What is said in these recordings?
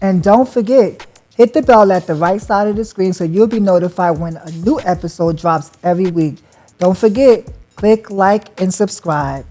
And don't forget, hit the bell at the right side of the screen so you'll be notified when a new episode drops every week. Don't forget, click like and subscribe.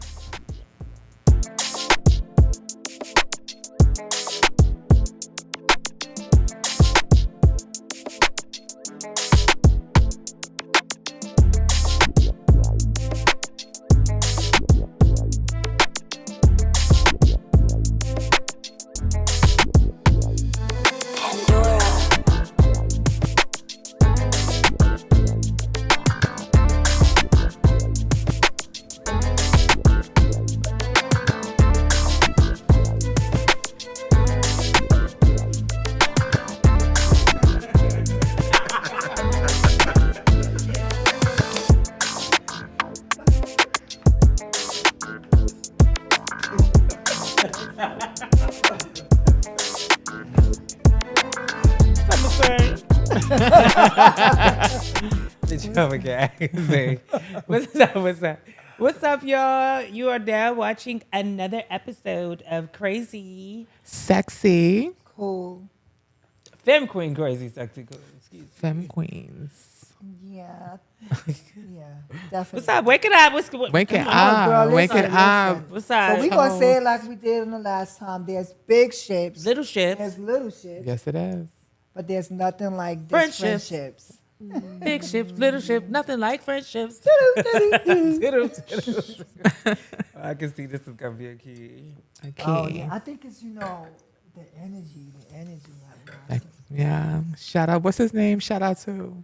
What's up, y'all? You are now watching another episode of Crazy Sexy. Cool. Femme Queen Crazy Sexy Cool. Excuse me. Femme Queens. Yeah. Yeah, definitely. What's up? Wake it up. Wake it Come on, girl, up. Wake listen, it up. listen. What's up? So we're going to say it like we did in the last time. There's big ships. Little ships. There's little ships. Yes, it is. But there's nothing like this Friendships. friendships. Big ships, little ship, nothing like friendships. I can see this is gonna be a key. Okay. Oh, yeah. I think it's, the energy right now. Yeah. Shout out. What's his name? Shout out to.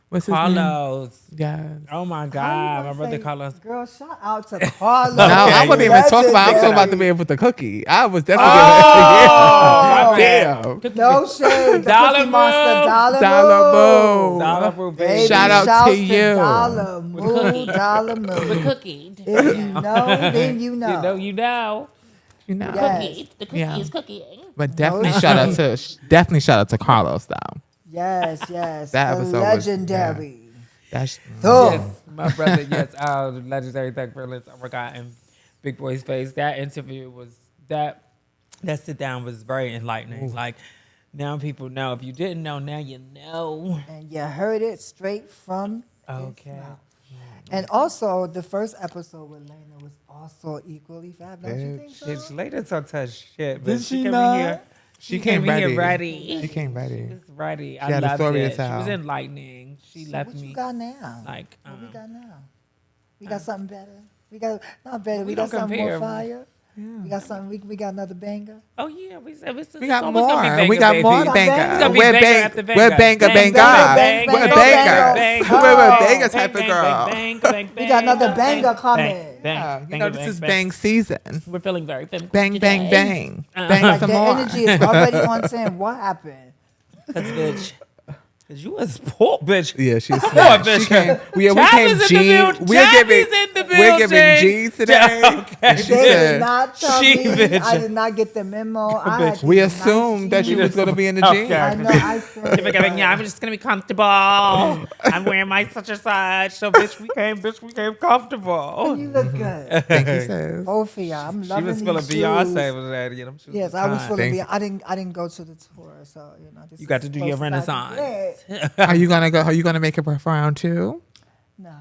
What's his name? Carlos. Yes. Oh my How you God, gonna my brother say, Carlos. Girl, shout out to Carlos. No, I wasn't even talking about. I'm talking about the man with the cookie. I was definitely. Yeah. Damn. No shade. The Dollar Cookie Monster. Dollar Dollar Boo. Dollar Boo, Baby, baby. Shout out shouts to you. Dollar Moo. Dollar Moo. The cookie. If you know, then you know. You know. You know. Yes. The cookie Yeah. is cooking. But definitely shout out to Carlos though. Yes. That The episode was- legendary. That's So, Yes, my brother, yes, legendary thank fearless. Oh my God, and Big Boy's face. That interview was that sit down was very enlightening. Ooh. Like now people know. If you didn't know, now you know. and you heard it straight from his Okay. mouth. And also, the first episode with Lena was also equally fab. Don't you think so? She later talked her shit, but Did she she came not? in here. She came in here ready. ready. She came ready. She was ready. I had a loved story to it. She tell. was enlightening. She So left what me you got now? like. What we got now? We got something better. We got not better. We We got don't something compare. more fire. We got something. We got another banger. Oh yeah, we said it's We got always gonna be more. banger, We got baby. more It's banger. gonna be We're banger bang. after We're banger, banger. banger. Bang, We're bang, banger. bang, We're bang. a banger type of girl. We got another banger coming. Yeah, you know this is bang season. We're feeling very feminine. Bang, bang, bang. Bang Like some the more. energy is already on 10. What happened? Cause bitch, cause you was poor, bitch. Yeah, she's Poor snatched. bitch. She came. We Chap came is in the G. building. We're Chap giving. is in the We're giving building. G today. Okay. And she They did said, not tell She me. bitch. I did not get the memo. I had we these assumed nice that you was jeans. going to be in the Okay. G. I know. I said. Yeah, I'm just gonna be comfortable. I'm wearing my such and such. So bitch, we came comfortable. You look good. Thank you, sis. Both of y'all. I'm She loving was these feeling shoes. Beyonce with that. You know, she Yes, I was fine. feeling. Thank I didn't go to the tour, so this You got is to do your close as I can Renaissance. get. Are you gonna go? Are you gonna make it for round two? No.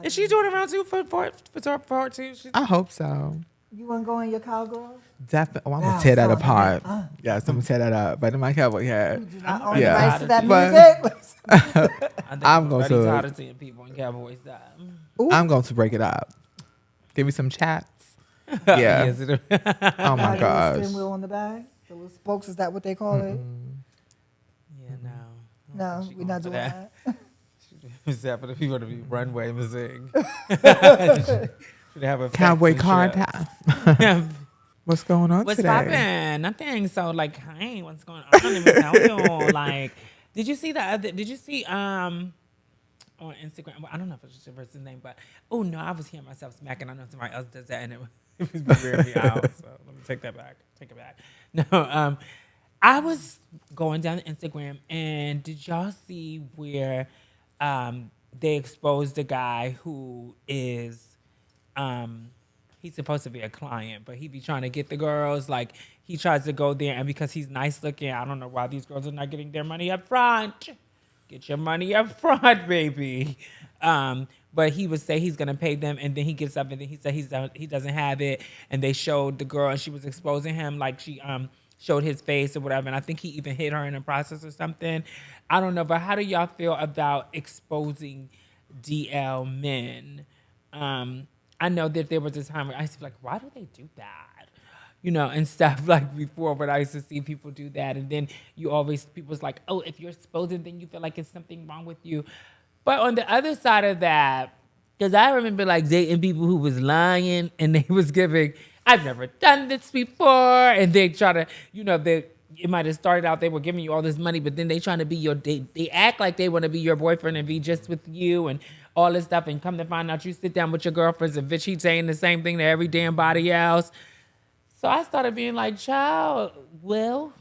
Is she doing around two for part two? I hope so. You want to go in your cowgirl? Definitely. Oh, I'm Nah, gonna tear that so- apart. Yes, I'm gonna tear that up. But in my cowboy hat, I own Yeah. the rights to that But- music. I think I'm going already to- tired of seeing people in Cowboys die. I'm going to break it up. Give me some chats. Yeah. Yes, it- Oh How my do gosh. the steering wheel on the back? The little spokes, is that what they call it? yeah, no. No, She we're not going doing for that. Is that for the people to be runway music? Should have a Cowboy fancy car show. time. What's going on What's today? poppin'? Nothing. So like, hey, what's going on? I don't even tell you. Like, did you see the other? Did you see on Instagram? Well, I don't know if it's your person's name, but oh no, I was hearing myself smacking. I know somebody else does that, and it was weirding me out. So let me take that back. Take it back. No, I was going down Instagram, and did y'all see where they exposed the guy who is he's supposed to be a client, but he be trying to get the girls. Like he tries to go there, and because he's nice looking, I don't know why these girls are not getting their money up front. Get your money up front, baby. But he would say he's gonna pay them, and then he gets up and then he said he doesn't have it, and they showed the girl, and she was exposing him like she showed his face or whatever, and I think he even hit her in the process or something. I don't know, but how do y'all feel about exposing DL men? I know that there was a time where I used to be like, why do they do that? You know, and stuff like before, but I used to see people do that. And then people's like, oh, if you're exposing, then you feel like it's something wrong with you. But on the other side of that, because I remember like dating people who was lying and they was giving, I've never done this before. And they try to, it might have started out, they were giving you all this money, but then they trying to be they act like they want to be your boyfriend and be just with you and all this stuff. And come to find out you sit down with your girlfriends and bitch, he's saying the same thing to every damn body else. So I started being like, child, well,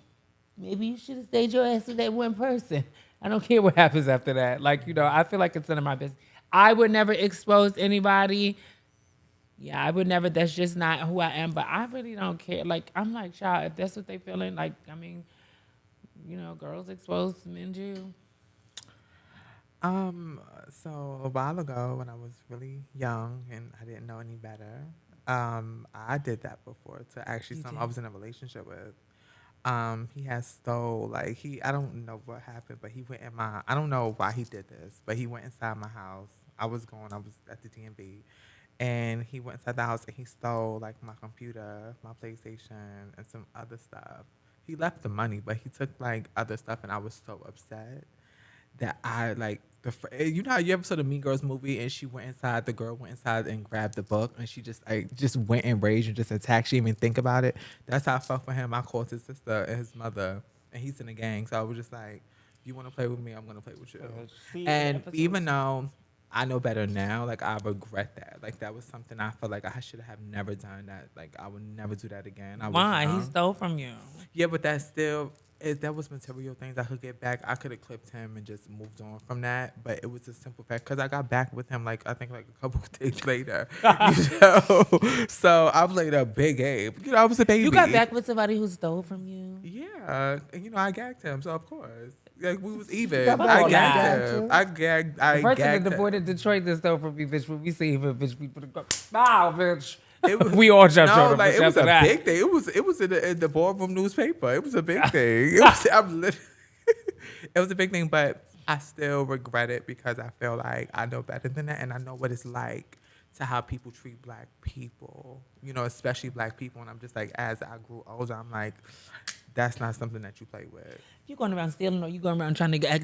maybe you should have stayed your ass with that one person. I don't care what happens after that. Like, I feel like it's none of my business. I would never expose anybody. Yeah, I would never. That's just not who I am. But I really don't care. Like, I'm like, child, if that's what they feeling, like, I mean, girls expose men do. So a while ago when I was really young and I didn't know any better, I did that before to actually someone I was in a relationship with. He had stole, like, I don't know what happened, but he went in I don't know why he did this, but he went inside my house. I was at the DMV, and he went inside the house and he stole, like, my computer, my PlayStation, and some other stuff. He left the money, but he took, like, other stuff, and I was so upset that I, like, how you ever saw the Mean Girls movie and the girl went inside and grabbed the book and she just went in rage and just attacked. She didn't even think about it. That's how I felt for him. I called his sister and his mother, and he's in the gang. So I was just like, if you want to play with me, I'm going to play with you. And even though I know better now, like, I regret that. Like, that was something I felt like I should have never done that. Like, I would never do that again. Why? He stole from you. Yeah, but that's still... that was material things I could get back. I could have clipped him and just moved on from that. But it was a simple fact because I got back with him like a couple of days later. So I played a big game. I was a baby. You got back with somebody who stole from you? Yeah, and I gagged him. So of course, like, we was even. I gagged him. I gagged. I the gagged person him. boy that Detroit that stole from me, bitch. When we see him, bitch, we put a go. Wow, bitch. We all jumped on him. It was a big thing. It was in the boardroom newspaper. It was a big thing. It was a big thing, but I still regret it because I feel like I know better than that, and I know what it's like to how people treat black people. Especially black people. And I'm just like, as I grew older, I'm like, that's not something that you play with. You going around stealing, or you going around trying to get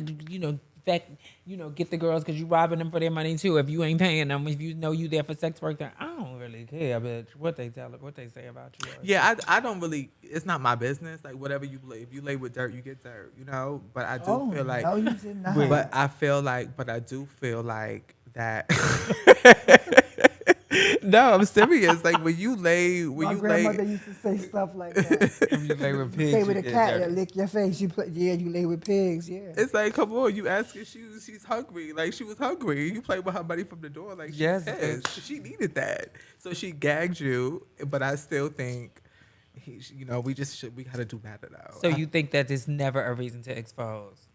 the girls because you robbing them for their money too. If you ain't paying them, if you know you there for sex work, then I don't really care, bitch. What they say about you. Yeah, I don't really. It's not my business. Like, whatever you lay, if you lay with dirt, you get dirt. But I do feel like. No, you did not. But I do feel like that. No, I'm serious. Like, when you lay, My grandmother used to say stuff like that. If you lay with pigs, You play with a cat that lick your face. You lay with pigs. Yeah. It's like, come on, you ask her, she's hungry. Like, she was hungry. You play with her money from the door. Like, yes, she needed that, so she gagged you. But I still think, we gotta do better though. So you think that there's never a reason to expose?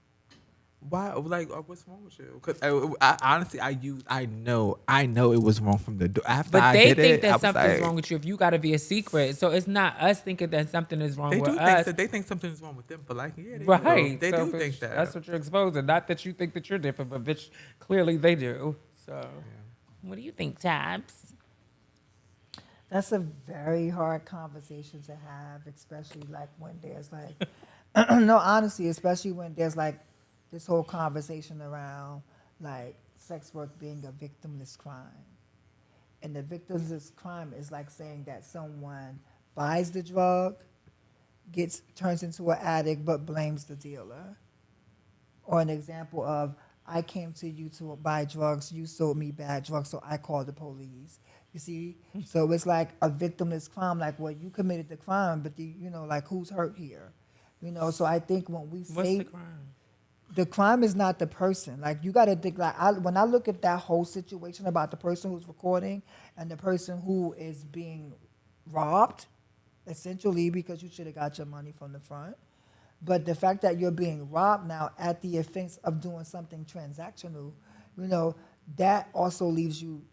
Why? Like, what's wrong with you? Because I honestly, I know it was wrong from the door. After but I they did think it, that something's wrong with you if you got to be a secret. So it's not us thinking that something is wrong with us. They think something's wrong with them, but like, yeah, right. They so do think that. That's what you're exposing. Not that you think that you're different, but bitch, clearly they do. So, What do you think, Tabs? That's a very hard conversation to have, especially like when there's like, no, honestly, especially when there's like this whole conversation around like sex work being a victimless crime. And the victimless crime is like saying that someone buys the drug, turns into an addict, but blames the dealer. Or an example of, I came to you to buy drugs, you sold me bad drugs, so I called the police. You see? So it's like a victimless crime, like, well, you committed the crime, but like, who's hurt here? So I think when we say... What's the crime? The crime is not the person. Like, you got to think, like, when I look at that whole situation about the person who's recording and the person who is being robbed, essentially because you should have got your money from the front. But the fact that you're being robbed now at the offense of doing something transactional, you know, that also leaves you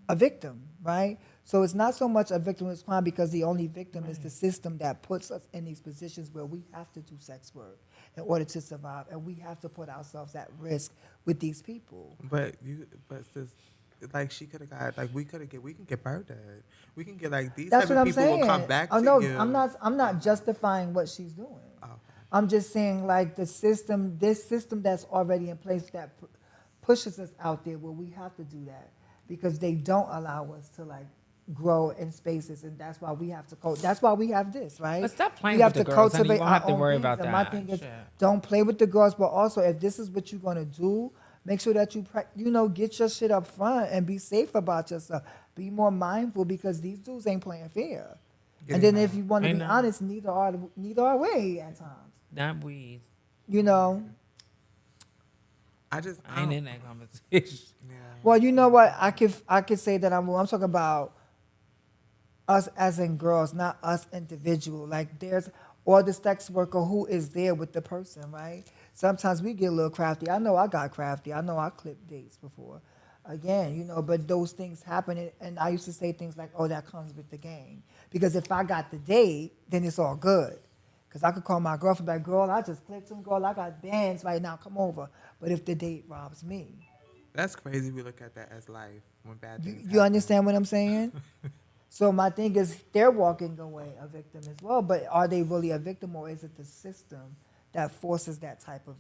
a victim, right? So it's not so much a victimless crime because the only victim is the system that puts us in these positions where we have to do sex work in order to survive, and we have to put ourselves at risk with these people. But sis, like she could have got like we can get murdered. We can get like these That's type what of I'm people will come saying. back Oh to no, you. I'm not justifying what she's doing. Oh, okay. I'm just saying like the system, this system that's already in place that pushes us out there where we have to do that because they don't allow us to like grow in spaces, and that's why we have to that's why we have this, right? But stop playing We have with to the girls, honey. You cultivate won't our have to own worry things. about And my that. thing is, Shit. don't play with the girls, but also if this is what you're gonna do, make sure that get your shit up front and be safe about yourself. Be more mindful because these dudes ain't playing fair. And then if you want to I be know. honest, neither are we at times. Not we. You know. I just I ain't in that conversation. Yeah. Well, you know what? I could say that I'm talking about us as in girls, not us individual. Like there's or the sex worker who is there with the person, right? Sometimes we get a little crafty. I know I got crafty. I know I clipped dates before. Again, but those things happen, and I used to say things like, "Oh, that comes with the game." Because if I got the date, then it's all good. Because I could call my girlfriend, like, "Girl, I just clipped him. Girl, I got bands right now. Come over." But if the date robs me, That's crazy. We look at that as life when bad you, things you happen. understand what I'm saying? So my thing is, they're walking away a victim as well. But are they really a victim, or is it the system that forces that type of,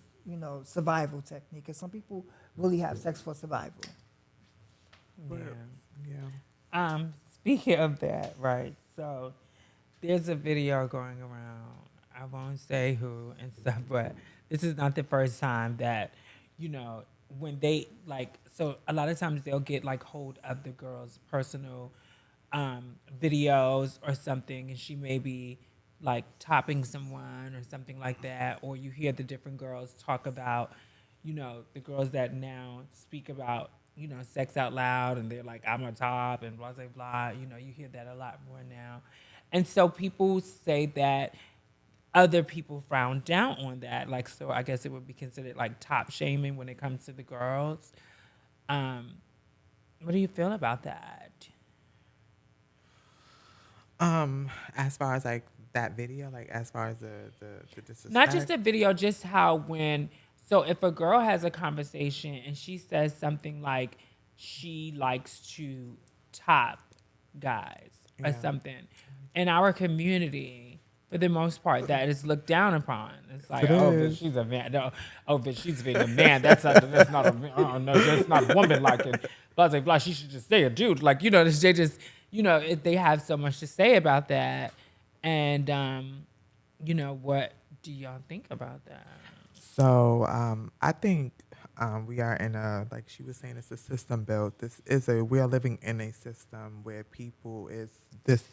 survival technique? Because some people really have sex for survival. But, Yeah. yeah. Speaking of that, right? So there's a video going around. I won't say who and stuff, but this is not the first time that, when they so a lot of times they'll get like hold of the girl's personal videos or something, and she may be like topping someone or something like that, or you hear the different girls talk about, the girls that now speak about, sex out loud, and they're like, I'm a top and blah, blah, blah. You hear that a lot more now. And so people say that other people frown down on that. Like, so I guess it would be considered like top shaming when it comes to the girls. What do you feel about that? As far as like that video, like as far as the disrespect. Not just a video, just how so if a girl has a conversation and she says something like she likes to top guys or Yeah. something, in our community, for the most part, that is looked down upon. It's like, It oh, but is. she's a man. No, oh, but she's being a man. That's not a no, that's not a woman like it. Blah, blah, blah. She should just stay a dude. Like, they just, they have so much to say about that. And, what do y'all think about that? So I think we are in a, like she was saying, it's a system built. We are living in a system where people is this,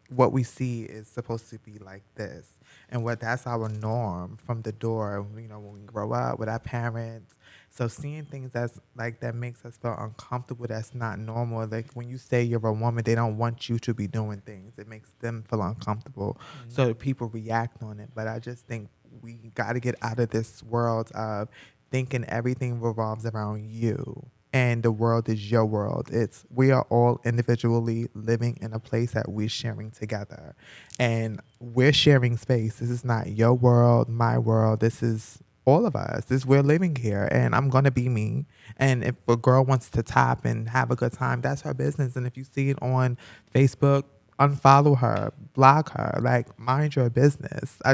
what we see is supposed to be like this. And that's our norm from the door, when we grow up with our parents. So seeing things that's like that makes us feel uncomfortable, that's not normal. Like when you say you're a woman, they don't want you to be doing things. It makes them feel uncomfortable. Mm-hmm. So people react on it. But I just think we got to get out of this world of thinking everything revolves around you and the world is your world. We are all individually living in a place that we're sharing together, and we're sharing space. This is not your world, my world. This is all of us. We're living here, and I'm gonna be me. And if a girl wants to top and have a good time, that's her business. And if you see it on Facebook, unfollow her, block her. Like, mind your business. I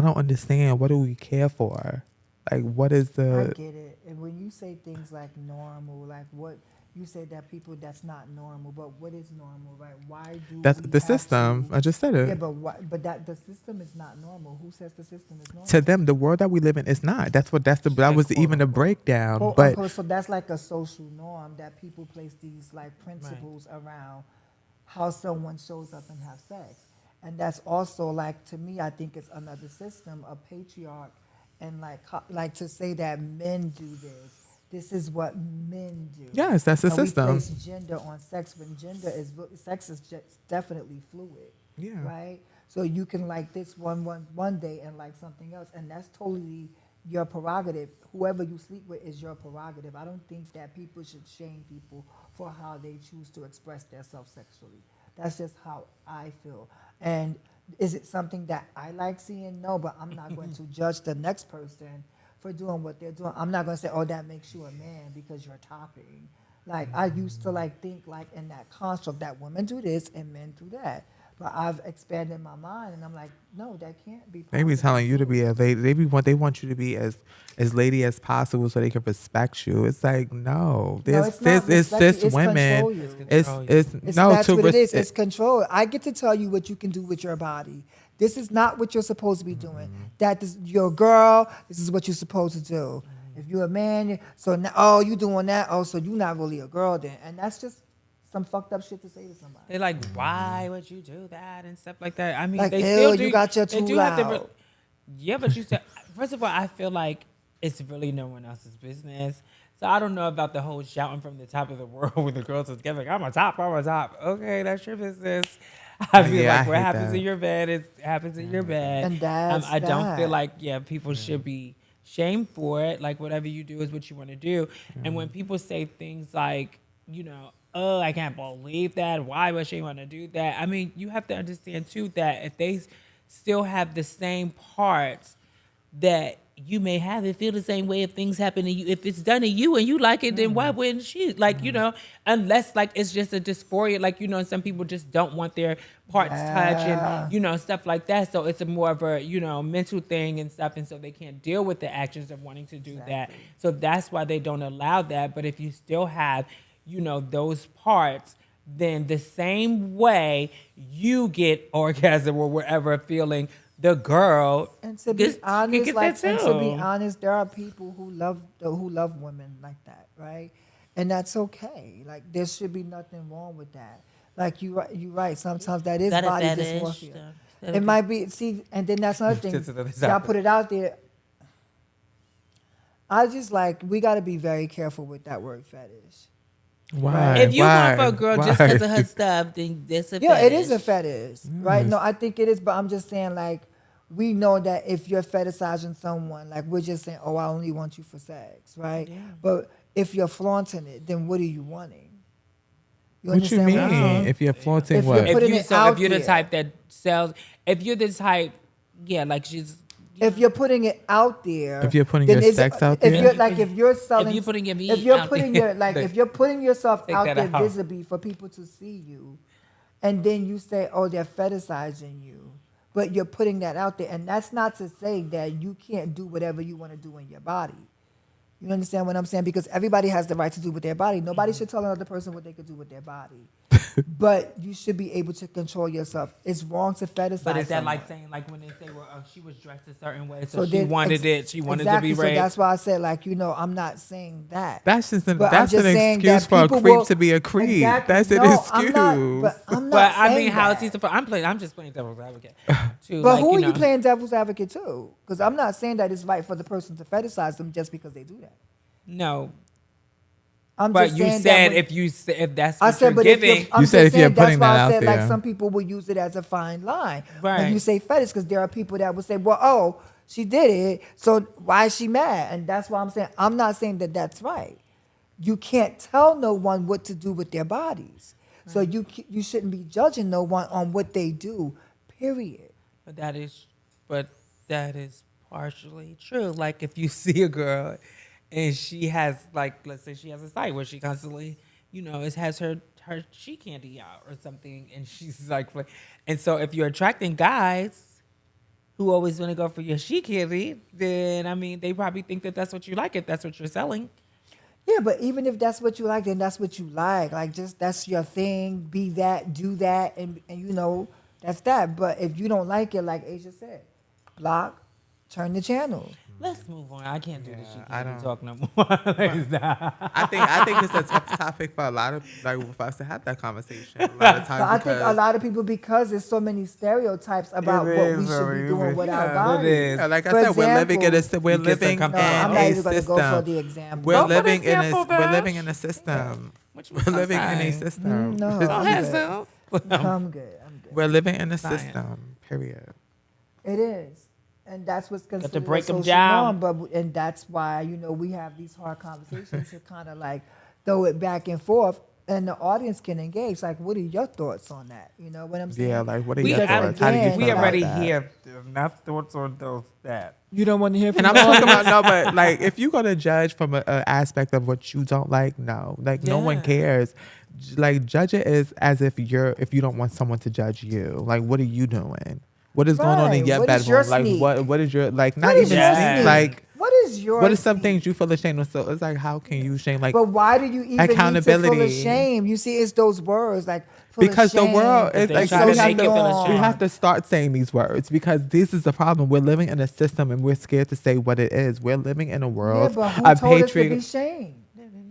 don't understand. What do we care for? Like, what is I the... get it. And when you say things like normal, like what you say that people that's not normal, but what is normal, right? Why do That's we the have system. to- I just said it. Yeah, but that the system is not normal. Who says the system is normal? To them, the world that we live in is not. That was quote, even the unquote. breakdown. Quote, But unquote, so that's like a social norm that people place these like principles around how someone shows up and have sex. And that's also like, to me, I think it's another system, a patriarch, and like to say that men do this. This is what men do. yes, that's the And we system. place gender on sex when sex is just definitely fluid. Yeah. right? So you can like this one day and like something else, and that's totally your prerogative. Whoever you sleep with is your prerogative. I don't think that people should shame people for how they choose to express themselves sexually. That's just how I feel. And is it something that I like seeing? No, but I'm not going to judge the next person for doing what they're doing. I'm not going to say, oh, that makes you a man because you're topping. Like, I used to like think like in that construct that women do this and men do that. But I've expanded my mind and I'm like, no, that can't be They be possible telling you to too. be a lady. They want you to be as lady as possible so they can respect you. It's like no, No, it's not it's respect you, just it's women. control you. It's no That's to what it is. res- It's control. I get to tell you what you can do with your body. This is not what you're supposed to be doing. That is your girl. This is what you're supposed to do. If you're a man, so now, oh, you doing that? Oh, so you're not really a girl then, and that's just some fucked up shit to say to somebody. They're like, why would you do that and stuff like that? I mean, Like, they ew, still do. you got your They too do have to. loud. Yeah, but you said first of all, I feel like it's really no one else's business. So I don't know about the whole shouting from the top of the world when the girls are together. Like, I'm a top. I'm a top. Okay, that's your business. I feel Yeah, like I what hate happens that. in your bed happens in your bed. And that's I don't feel that. like people should be shamed for it. Like whatever you do is what you want to do. And when people say things like, oh, I can't believe that. Why would she want to do that? I mean, you have to understand too that if they still have the same parts that you may have it feel the same way if things happen to you. If it's done to you and you like it, then why wouldn't she? Like, unless like it's just a dysphoria, like, some people just don't want their parts touched and, stuff like that. So it's a more of a, mental thing and stuff. And so they can't deal with the actions of wanting to do that. So that's why they don't allow that. But if you still have, those parts, then the same way you get orgasm or whatever feeling, the girl And to be can honest, get like, that and to be too. honest, there are people who love women like that, right? And that's okay. Like, there should be nothing wrong with that. Like you right. Sometimes that is That a body fetish, dysmorphia. that It might be. See, and then that's another thing. Just another See, I topic. put it out there. I just like we got to be very careful with that word fetish. Why? If you Why? going for a girl just Why? because of her stuff, then that's a Yeah, fetish. it is a fetish, right? No, I think it is, but I'm just saying, like, we know that if you're fetishizing someone, like, we're just saying, oh, I only want you for sex, right? Yeah. But if you're flaunting it, then what are you wanting? You What you understand what I'm mean? saying? If you're flaunting If you're what? putting it If out you're the there. type that sells, if you're the type, yeah, like she's. If you're putting it out there, If you're putting then your is- sex out if there? you're like if you're selling, If you're putting your meat if you're out putting there, your like like, if you're putting yourself take out that there out. visibly for people to see you, and then you say, oh, they're fetishizing you, but you're putting that out there, and that's not to say that you can't do whatever you want to do in your body. You understand what I'm saying? Because everybody has the right to do with their body. Nobody should tell another person what they could do with their body. But you should be able to control yourself. It's wrong to fetishize But is that someone. like saying, like when they say, well, she was dressed a certain way, so, So she then wanted it, she wanted exactly, to be so raped? that's why I said, like, I'm not saying that. That's just But I'm that's just an saying excuse that for a people creep will- to be a creep. Exactly. That's an No, excuse. I'm not, but I'm not But I saying mean, how is that. he supposed? I'm just playing devil's advocate. Too, But like, who are know. you playing devil's advocate to? Because I'm not saying that it's right for the person to fetishize them just because they do that. No, I'm but just you saying said that when- if that's I what said, you're but giving, I'm You just said if you're saying, that's putting why that I out said, like, there. some people will use it as a fine line. Right. When you say fetish, because there are people that will say, well, oh, she did it, so why is she mad? And that's why I'm saying, I'm not saying that that's right. You can't tell no one what to do with their bodies. So you shouldn't be judging no one on what they do, period. but that is partially true. Like if you see a girl and she has, like, let's say she has a site where she constantly, it has her she candy out or something, and she's like, and so if you're attracting guys who always want to go for your she candy, then I mean they probably think that that's what you like if that's what you're selling. Yeah, but even if that's what you like, then that's what you like. Like, just that's your thing. Be that, do that, and that's that. But if you don't like it, like Asia said, block, turn the channel. Let's move on. I can't do this. She I can't don't- talk no more. Like, stop. I think it's a tough topic for a lot of for us to have that conversation. A lot of times But I think a lot of people, because there's so many stereotypes about It what is we should be very doing big. with our Yeah, it bodies. is. Yeah, like I For said, we're living in a example- we're You get some living come No, in I'm a not even going to system. go for the example. We're Go for the living in a example, we're living Vash. in a system. What you We're living in a saying? system. No, Go I'm ahead, good. Sue. I'm good. I'm We're living in a Science. system, period. It is. And that's what's considered break a 'em social down. norm. And that's why, we have these hard conversations to kind of like throw it back and forth. And the audience can engage. Like, what are your thoughts on that? You know what I'm saying? Yeah, like, what are We your Because thoughts? How do you again, feel We about already that? hear enough thoughts on those that. You don't want to hear from And I'm the talking audience? about, no, but like, if you're gonna judge from a aspect of what you don't like, no, like, no one Yeah. cares. Like, judge it as if you don't want someone to judge you. Like, what are you doing? What is going on in Right. your What is your bedroom? Like, sneak? what is your, like, not What is even your sneak, sneak? like, What is your what are some sneak? things you feel ashamed of? So it's like, how can you shame? Like, But why do you even need to feel accountability. ashamed? You see, it's those words like full of because the shame, world If is they like, try we to have make to, you feel we ashamed. have to start saying these words because this is the problem. We're living in a system and we're scared to say what it is. We're living in a Yeah, world but who of told us to be patriot. shamed?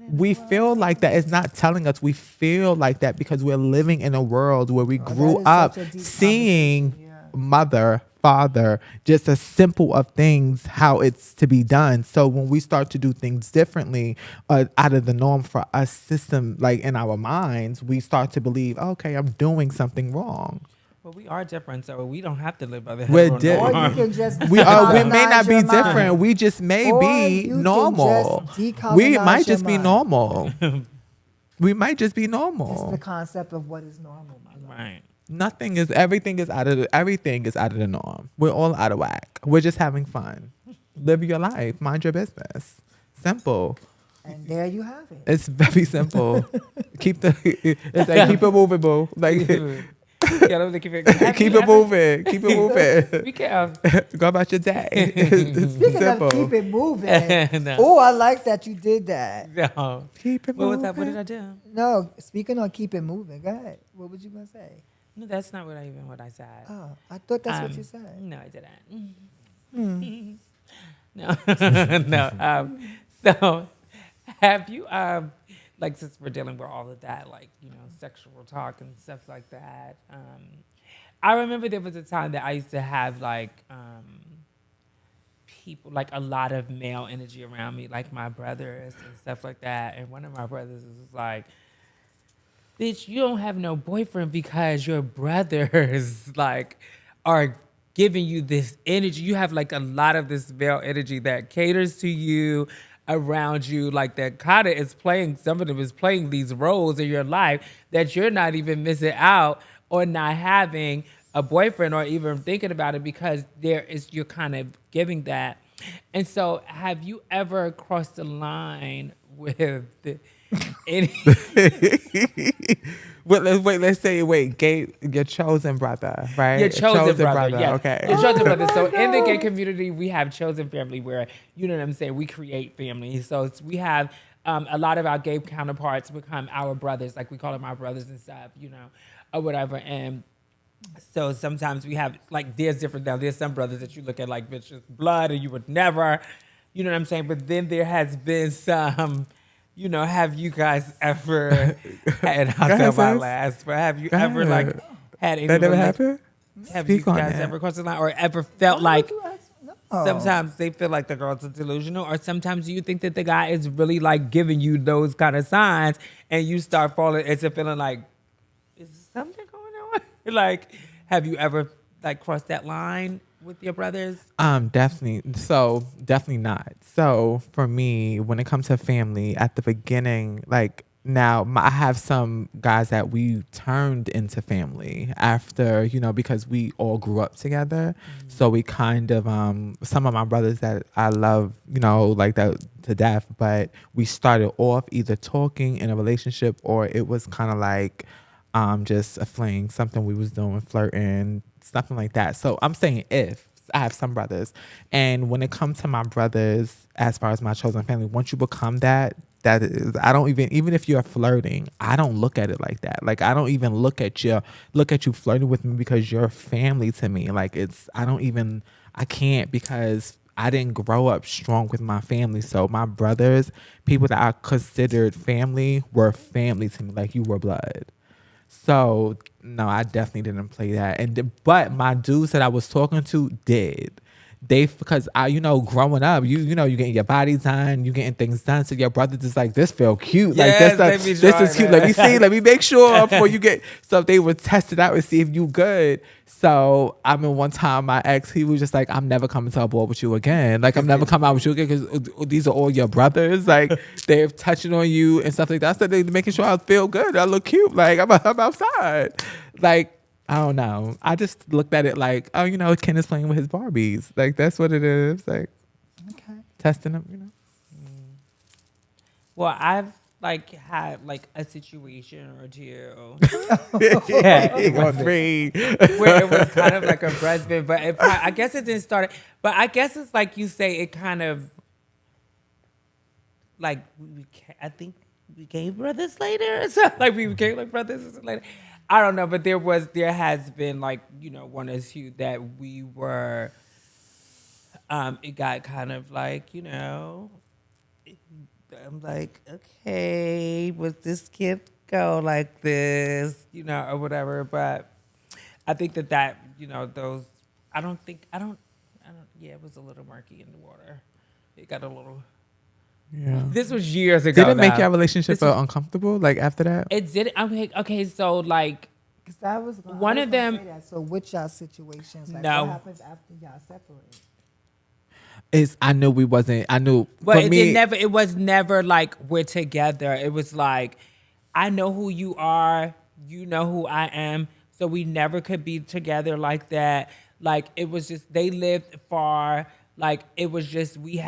We feel like that. It's not telling us. We feel like that because we're living in a world where we Oh, grew that is up such a deep seeing conversation, yeah. mother, father, just a simple of things, how it's to be done. So when we start to do things differently, out of the norm for us system, like in our minds, we start to believe, okay, I'm doing something wrong. Well, we are different, so we don't have to live by the We're hetero di- Or you norm. can just We may decolonize not be your different. mind. We just may Or be you can normal. just decolonize We might your just be mind. normal. We might just be It's the normal. concept of what is normal, my love. Right. Everything is out of the norm. We're all out of whack. We're just having fun. Live your life. Mind your business. Simple. And there you have it. It's very simple. It's like keep it moving, boo. Like Yeah, let me keep it. keep it moving. Keep it moving. We can. Go about your day. It's Speaking simple. of keep it moving. No. Oh, I like that you did that. No. Keep it What was moving. that? What did I do? No, speaking on keep it moving. Go ahead. What was you gonna say? No, that's not what I said. Oh, I thought that's what Um, you said. No, I didn't. No, no. So, have you like since we're dealing with all of that, like sexual talk and stuff like that? I remember there was a time that I used to have like people, like a lot of male energy around me, like my brothers and stuff like that. And one of my brothers was like, bitch, you don't have no boyfriend because your brothers like are giving you this energy. You have like a lot of this male energy that caters to you, around you, like that kind of is playing, some of them is playing these roles in your life that you're not even missing out on not having a boyfriend or even thinking about it because you're kind of giving that. And so have you ever crossed the line with any Let's say, gay, your chosen brother, right? Your chosen brother, yes. Okay. Your chosen Oh brother. So my in the gay God. community, we have chosen family where, you know what I'm saying, we create families. So we have a lot of our gay counterparts become our brothers, like we call them our brothers and stuff, or whatever. And so sometimes we have, like, there's some brothers that you look at like, bitch, it's blood and you would never, you know what I'm saying? But then there has been some, have you guys ever had, I'll tell my sis. last, but have you Go ever, ahead. like, had any That never rela- happened? Have Speak you on guys that. ever crossed the line or ever felt Why like would you ask? No. sometimes they feel like the girls are delusional, or sometimes you think that the guy is really like giving you those kind of signs and you start falling into feeling like, is something going on? Like, have you ever like crossed that line with your brothers? Definitely. So definitely not. So for me, when it comes to family, at the beginning, like now I have some guys that we turned into family after, because we all grew up together. Mm-hmm. So we kind of, some of my brothers that I love, like that to death, but we started off either talking in a relationship or it was kind of like, just a fling, something we was doing, flirting, something like that. So I'm saying if I have some brothers, and when it comes to my brothers, as far as my chosen family, once you become that is, I don't even if you're flirting, I don't look at it like that. Like I don't even look at you flirting with me because you're family to me. Like I can't because I didn't grow up strong with my family. So my brothers, people that I considered family, were family to me. Like you were blood. So no, I definitely didn't play that. But my dudes that I was talking to did. because growing up, you getting your body done, you getting things done. So your brother just like, this feel cute. Yes, Like they be this is cute. trying Let me see. Let me make sure before you get. So they would test it out and see if you good. So I mean, one time my ex, he was just like, I'm never coming to a ball with you again. Like I'm never coming out with you again because these are all your brothers. Like they're touching on you and stuff like that. So they're making sure I feel good. I look cute. Like I'm outside. Like. I don't know. I just looked at it like, oh, Ken is playing with his Barbies. Like that's what it is. Like testing them. Well, I've like had like a situation or two He gonna three. where it was kind of like a breastfeed, but I guess it didn't start. But I guess it's like you say, it kind of like I think we became brothers later. So like we became like brothers later. I don't know, but there has been like, one issue that we were, it got kind of like, I'm like, okay, was this kid go like this, or whatever. But I think that, those, yeah, it was a little murky in the water. It got a little. Yeah. This was years ago. Did it make your relationship uncomfortable? Like after that? It did. Okay. So like, one of them. So with y'all situations, like No. what happens after y'all separate? I knew we wasn't. I knew. But for me, it was never like we're together. It was like, I know who you are. You know who I am. So we never could be together like that. Like it was just, they lived far. Like it was just, we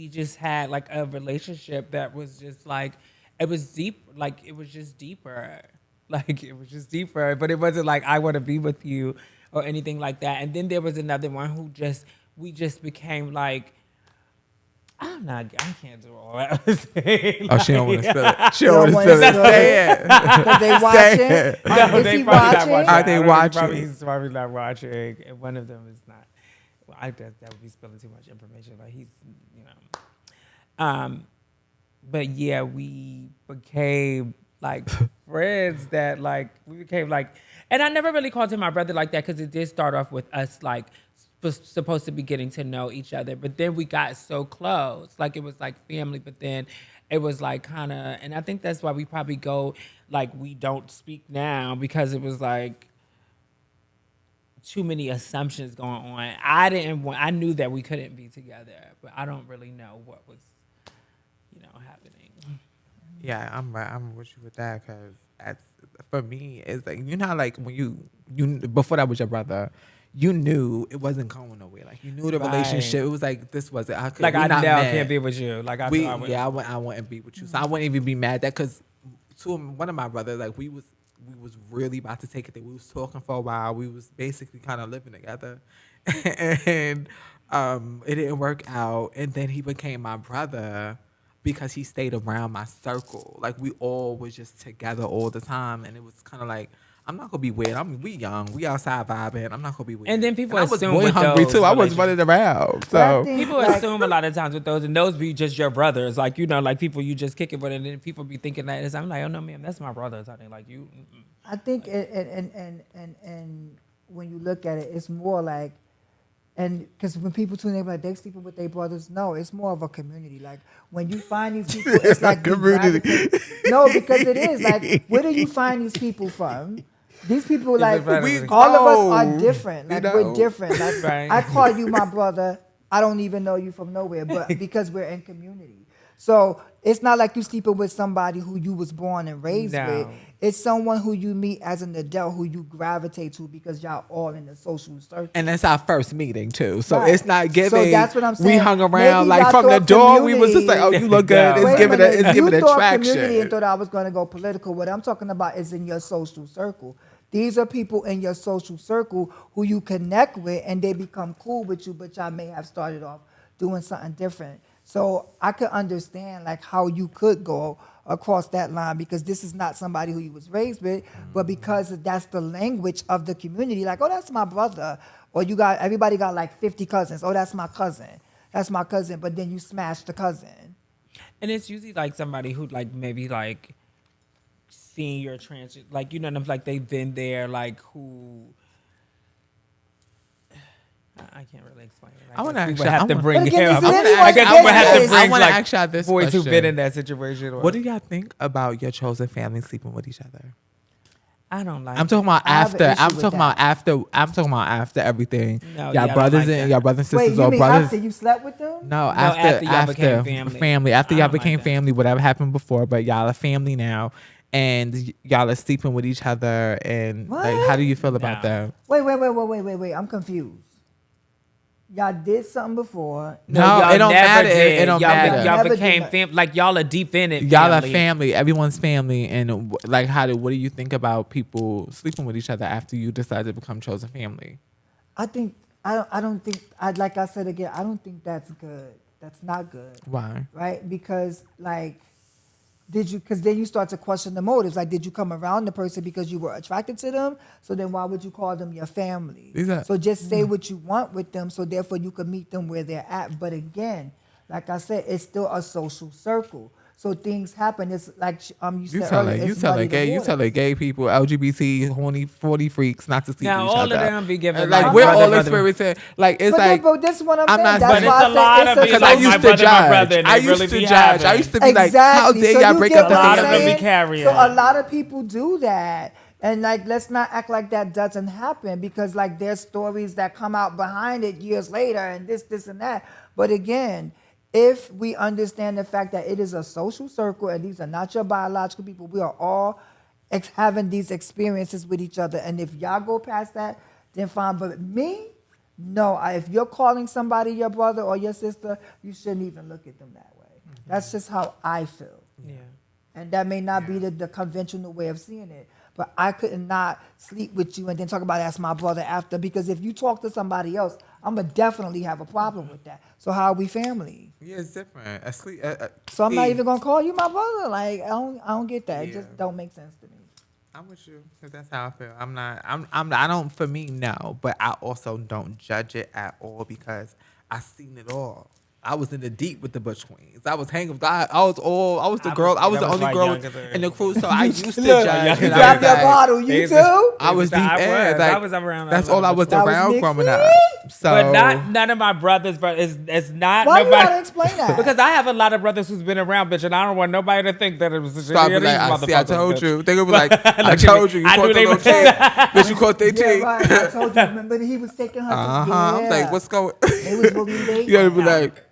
just had like a relationship that was just like, it was deep. Like it was just deeper. Like it was just deeper, but it wasn't like I want to be with you or anything like that. And then there was another one we just became like, I can't do all that. Oh, she don't want to spill it. She don't want to spill it. Say it. Because they watching. No, Is they he probably not watching? watching. Are they watching? He's probably not watching. And one of them is not. Well, that would be spilling too much information. But he's, but yeah, we became like friends that like, we became like, and I never really called him my brother like that because it did start off with us like supposed to be getting to know each other. But then we got so close. Like it was like family, but then it was like kind of, and I think that's why we probably go, like we don't speak now because it was like too many assumptions going on. I knew that we couldn't be together, but I don't really know what was, happening. Yeah, I'm with you with that because for me, it's like like when you before that was your brother, you knew it wasn't going nowhere. Like you knew the relationship. It was like this wasn't. I can't be with you. Like I wouldn't be with you. So I wouldn't even be mad that because one of my brothers, like we was really about to take it there. We was talking for a while. We was basically kind of living together, and it didn't work out. And then he became my brother because he stayed around my circle. Like we all was just together all the time, and it was kind of like, I'm not gonna be weird. We young, we outside vibing. I'm not gonna be weird. And then people I was assume boy with hungry those too. I was running around. So people assume a lot of times with those, and those be just your brothers, like like people you just kick it with, and then people be thinking that I'm like, oh no, ma'am, that's my brother. So like you. Mm-mm. I think and when you look at it, it's more like. And because when people tune in, like they sleeping with their brothers, no, it's more of a community. Like when you find these people, it's like community. No, because it is like, where do you find these people from? These people, like all of us are different. Like we're different. Like right. I call you my brother. I don't even know you from nowhere, but because we're in community. So it's not like you sleeping with somebody who you was born and raised with. It's someone who you meet as an adult who you gravitate to because y'all all in the social circle. And that's our first meeting too. So Right. it's not giving. So that's what I'm saying. We hung around Maybe like y'all from the thought door. We was just like, community- oh, you look good. It's Wait a giving minute. it's giving You thought attraction. community and thought I was going to go political. What I'm talking about is in your social circle. These are people in your social circle who you connect with and they become cool with you, but y'all may have started off doing something different. So I could understand like how you could go across that line because this is not somebody who you was raised with, but because that's the language of the community, like, oh, that's my brother. Or everybody got like 50 cousins. Oh, that's my cousin. That's my cousin. But then you smash the cousin. And it's usually like somebody who like maybe like seen your transit, like like they've been there, like who I can't really explain it. I wanna guess we actually- would have I to wanna- bring But again, him. is it I anyone's guess we would have to business? bring I wanna like ask y'all this boys who've been question. in that situation. What do y'all think about your chosen family sleeping with each other? I don't like. I'm talking about I have an after. issue I'm with talking about that. after. I'm talking about after everything. No, y'all yeah, I don't brothers like and that. y'all brothers and Wait, sisters you or mean brothers. after you slept with them? No, after y'all after became family. family. After I y'all don't like became that. family, whatever happened before, but y'all are family now, and y'all are sleeping with each other. And like, how do you feel about No. that? Wait. I'm confused. Y'all did something before. No, y'all it don't never matter. did. It don't y'all, matter. Y'all Never did became that. like y'all a deep in it. Y'all are family. Everyone's family, and like, what do you think about people sleeping with each other after you decide to become chosen family? I don't think like I said again, I don't think that's good. That's not good. Why? Right? Because like because then you start to question the motives. Like, did you come around the person because you were attracted to them? So then why would you call them your family? So just say what you want with them, so therefore you can meet them where they're at. But again, like I said, it's still a social circle. So things happen. It's like you said earlier, You it's muddy the telling water. gay people, LGBT, horny, 40 freaks not to sleep Now with each all other. of them be giving like my we're brother, all brother. experiencing. Like it's But like. but this is what I'm I'm saying. not- That's but why it's a lot I of said me it's Because a I like my used to brother, my judge. brother, and I they used really to be judge. I having. used to be like, how dare So y'all you break get up the what I'm A lot of them be saying? carrying. So a lot of people do that. And like, let's not act like that doesn't happen, because like there's stories that come out behind it years later and this and that. But again, if we understand the fact that it is a social circle and these are not your biological people, we are all having these experiences with each other. And if y'all go past that, then fine. But me, no. If you're calling somebody your brother or your sister, you shouldn't even look at them that way. That's just how I feel. Yeah. And that may not be the conventional way of seeing it. But I could not sleep with you and then talk about that's my brother after. Because if you talk to somebody else, I'm going to definitely have a problem with that. So how are we family? Yeah, it's different. So I'm not even going to call you my brother. Like, I don't get that. It Yeah. just don't make sense to me. I'm with you because that's how I feel. I don't, for me, no, but I also don't judge it at all because I seen it all. I was in the deep with the Butch Queens. I was hanging with I was the only girl in the crew, so I used to judge. You and I dropped was your like- bottle, you too? I was deep in. I Like, was around. that's all I was That was around mixed growing up. feet? So, But none of my brothers, but it's not Why you nobody. gotta explain that? Because I have a lot of brothers who's been around, bitch, and I don't want nobody to think that it was so I'd be these like, I motherfuckers, told bitch. you. They gonna be like, I Look at told me. you. You I caught knew the they little was- tea. Bitch, you caught their Yeah, tea. right. I told you. Remember he was taking her to I was like, what's going? It was really late. You gotta be like,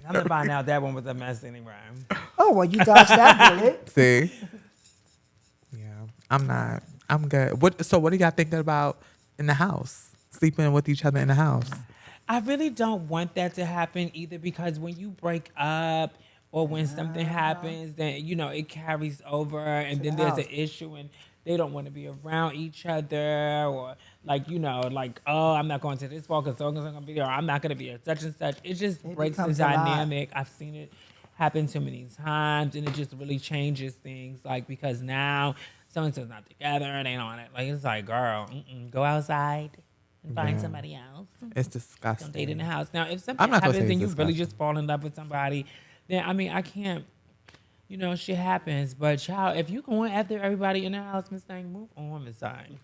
I'm gonna find out that one was a mess anyway. Oh, well, you dodged that bullet. see, yeah, I'm not. I'm good. So what are y'all thinking about in the house? Sleeping with each other in the house? I really don't want that to happen either, because when you break up or when something happens, then it carries over, and then the there's an house. issue, and they don't want to be around each other, or oh, I'm not going to this ball because so going to be there, or I'm not going to be at such and such. It just It breaks the becomes a lot. dynamic. I've seen it happen too many times, and it just really changes things. Like, because now so and so's not together, and they don't want it. Like, it's like, girl, go outside and find Yeah. somebody else. It's disgusting. Don't date in the house. Now, if something I'm not gonna happens say and you it's really disgusting. just fall in love with somebody, then I can't. Shit happens. But child, if you going after everybody in the house, Miss Thing, move on, Miss Thing.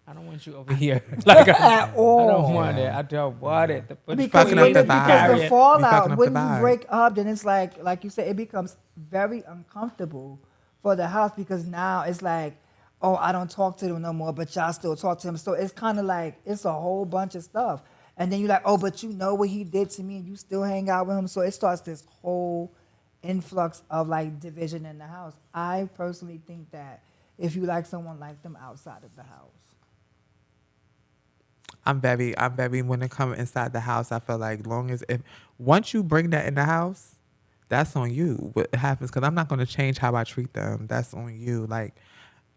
I don't want you over here. Like, I don't want it. I don't want it. Because fucking up the vibe. because the Be fucking fallout, up when the you vibe. break up, then it's like you said, it becomes very uncomfortable for the house, because now it's like, oh, I don't talk to them no more, but y'all still talk to them. So it's kind of like, it's a whole bunch of stuff. And then you're like, oh, but you know what he did to me, and you still hang out with him. So it starts this whole influx of like division in the house. I personally think that if you like someone, like them outside of the house. I'm very when it comes inside the house, I feel like once you bring that in the house, that's on you. What happens, because I'm not going to change how I treat them. That's on you. Like,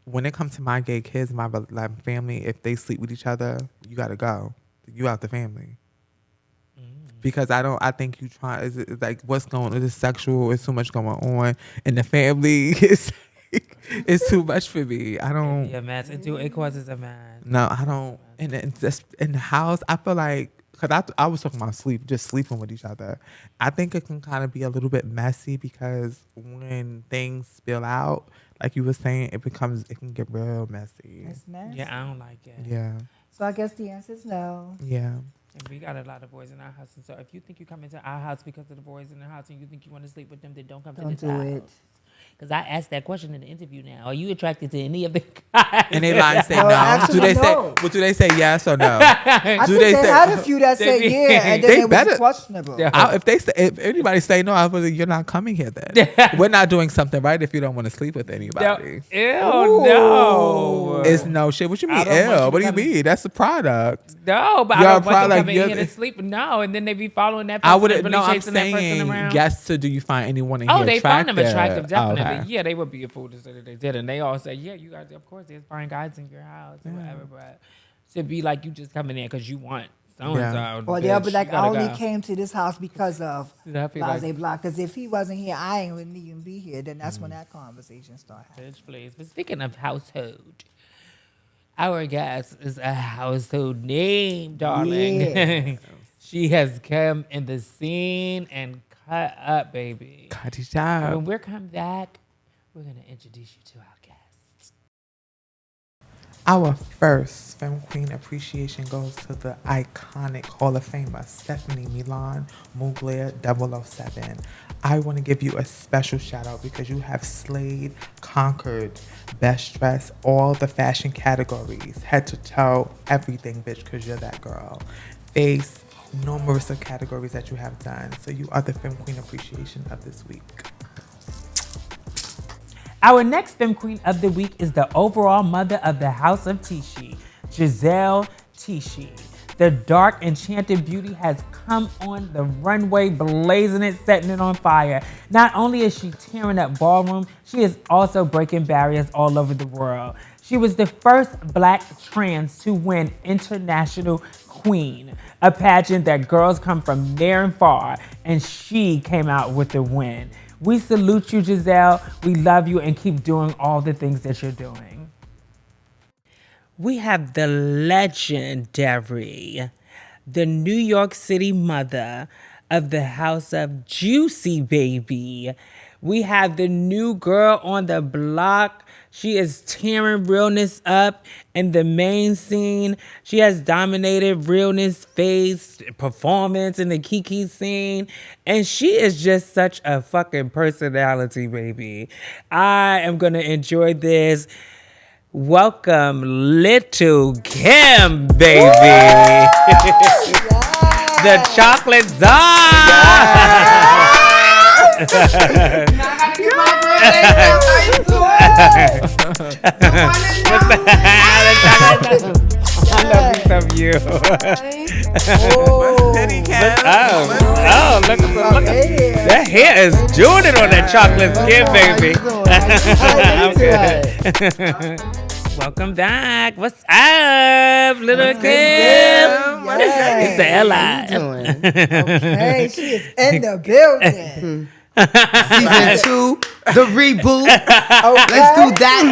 when it comes to my gay kids, my family, if they sleep with each other, you got to go. You out the family. Because I think you try, it's like, what's going on? Is it sexual? It's too much going on in the family. It's too much for me. I don't. It'd be a mess. It causes a mess. No, I don't. And just in the house, I feel like, because I was talking about just sleeping with each other. I think it can kind of be a little bit messy, because when things spill out, like you were saying, it can get real messy. It's nasty. Yeah, I don't like it. Yeah. So I guess the answer is no. Yeah. And we got a lot of boys in our house, and so if you think you come into our house because of the boys in the house and you think you want to sleep with them, then don't come to this do house. it. Because I asked that question in the interview now. Are you attracted to any of the guys? And they lie and say No, no. actually, Do they no. say? Well, do they say yes or no? I Do think they say- had a few that said They- yeah, and then They it better- was questionable. Yeah. If anybody say no, I was like, you're not coming here then. We're not doing something right if you don't want to sleep with anybody. Ew, no. It's no shit. What you I mean, don't want ill? you What do you coming- mean? That's the product. No, but You're I don't want them probably- coming you're- here to sleep. No, and then they be following that person I and wouldn't. really No, I'm chasing that person saying around. yes. So do you find anyone in Oh, here they attractive? find them attractive, Oh, definitely. okay. Yeah, they would be a fool to say that they did, and they all say, "Yeah, you guys, of course, there's fine guys in your house or whatever." But to be like you just coming in because you want so and Yeah. so, Or they'll be like, I only go. came to this house because of That'd be like- Blase Block. Because if he wasn't here, I ain't wouldn't even be here. Then that's when that conversation started. Bitch, please. But speaking of household, our guest is a household name, darling. Yeah. She has come in the scene and cut up, baby. Khadija. When we come back, we're gonna introduce you to our guest. Our first Femme Queen appreciation goes to the iconic Hall of Famer, Stephanie Milan Mugler 007. I want to give you a special shout out because you have slayed, conquered, best dressed, all the fashion categories, head to toe, everything, bitch, because you're that girl. Face, numerous of categories that you have done. So you are the Femme Queen appreciation of this week. Our next Femme Queen of the week is the overall mother of the House of Tisci, Giselle Tisci. The dark, enchanted beauty has come on the runway, blazing it, setting it on fire. Not only is she tearing up ballroom, she is also breaking barriers all over the world. She was the first Black trans to win International Queen, a pageant that girls come from near and far, and she came out with the win. We salute you, Giselle. We love you and keep doing all the things that you're doing. We have the legendary, the New York City mother of the House of Juicy Baby. We have the new girl on the block. She is tearing realness up in the main scene. She has dominated realness, face, performance in the Kiki scene. And she is just such a fucking personality, baby. I am going to enjoy this. Welcome, Little Kim, baby. The chocolate czar. I love you. Oh, Oh, look at that hair is doing it on that chocolate skin, baby. I'm good. Welcome back. What's up, Little Kim? Yes. It's the Ella. Hey, she is in the building. Season 2, the reboot. Okay. Let's do that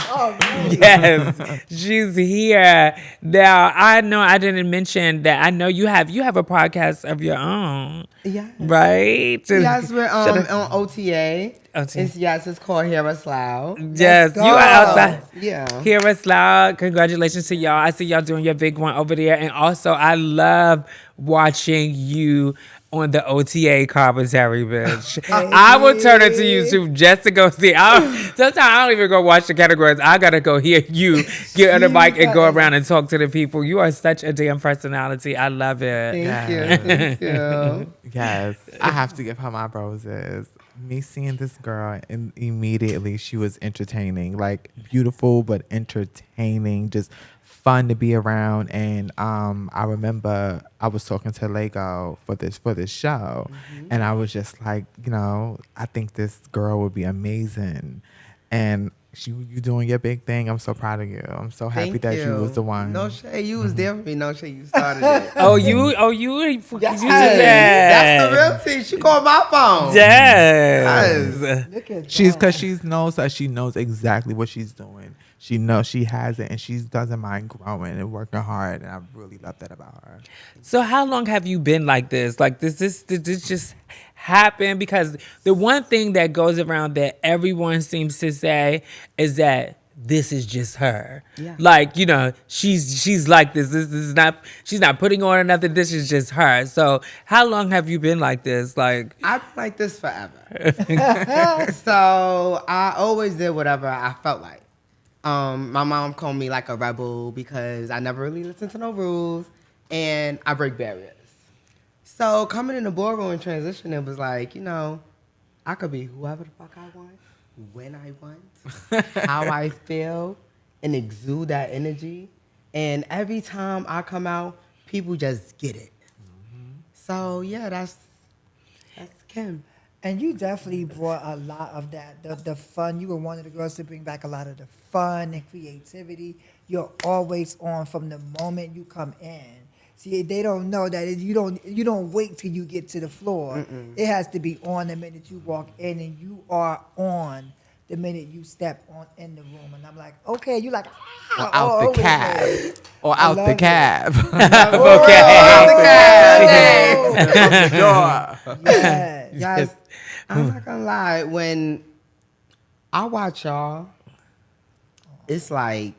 Oh, man. Yes, she's here. Now, I know I didn't mention that. I know you have a podcast of your own, one. Yeah. right? Yes, we're Shoulda- on OTA. It's called Hear Us Loud. Yes, you are outside. Yeah. Hear us loud. Congratulations to y'all. I see y'all doing your big one over there. And also, I love watching you on the OTA commentary, bitch. I will turn it to YouTube just to go see. Sometimes I don't even go watch the categories. I got to go hear you get on the mic and go around and talk to the people. You are such a damn personality. I love it. Thank you. Thank you. Yes, I have to give her my roses. Me seeing this girl, and immediately she was entertaining, like beautiful but entertaining, just fun to be around. And I remember I was talking to Lego for this show, and I was just like, I think this girl would be amazing. And you doing your big thing. I'm so proud of you. I'm so happy Thank that you was the one. No shade, you was there for me. No shade, you started it. You did Yes. that. That's the real thing. She called my phone. Yes. Look at She's that. because she knows exactly what she's doing. She knows she has it, and she doesn't mind growing and working hard. And I really love that about her. So how long have you been like this? Like did this just happen? Because the one thing that goes around that everyone seems to say is that this is just her. Yeah. Like, you know, she's like this. This is not, she's not putting on nothing. This is just her. So how long have you been like this? Like, I've been like this forever. So I always did whatever I felt like. My mom called me like a rebel because I never really listened to no rules and I break barriers. So coming in the boardroom and transition, it was like, you know, I could be whoever the fuck I want, when I want, how I feel, and exude that energy. And every time I come out, people just get it. So yeah, that's Kim. And you definitely brought a lot of that, the fun. You were one of the girls to bring back a lot of the fun and creativity. You're always on from the moment you come in. See, they don't know that you don't wait till you get to the floor. Mm-mm. It has to be on the minute you walk in, and you are on the minute you step on in the room. And I'm like, okay, you like Out the cab. Or out the cab. Okay. Yes. I'm not gonna lie. When I watch y'all, it's like,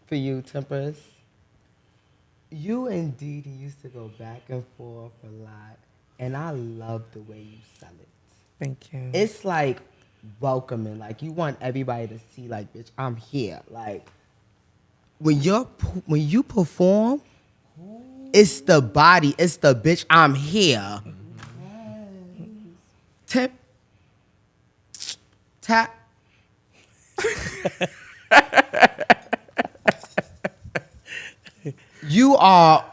for you, Tempress, you and Dee Dee used to go back and forth a lot, and I love the way you sell it. thank you. It's like welcoming. Like, you want everybody to see, like, bitch, I'm here. Like, when you perform, it's the body, it's the bitch, I'm here. Tap. You are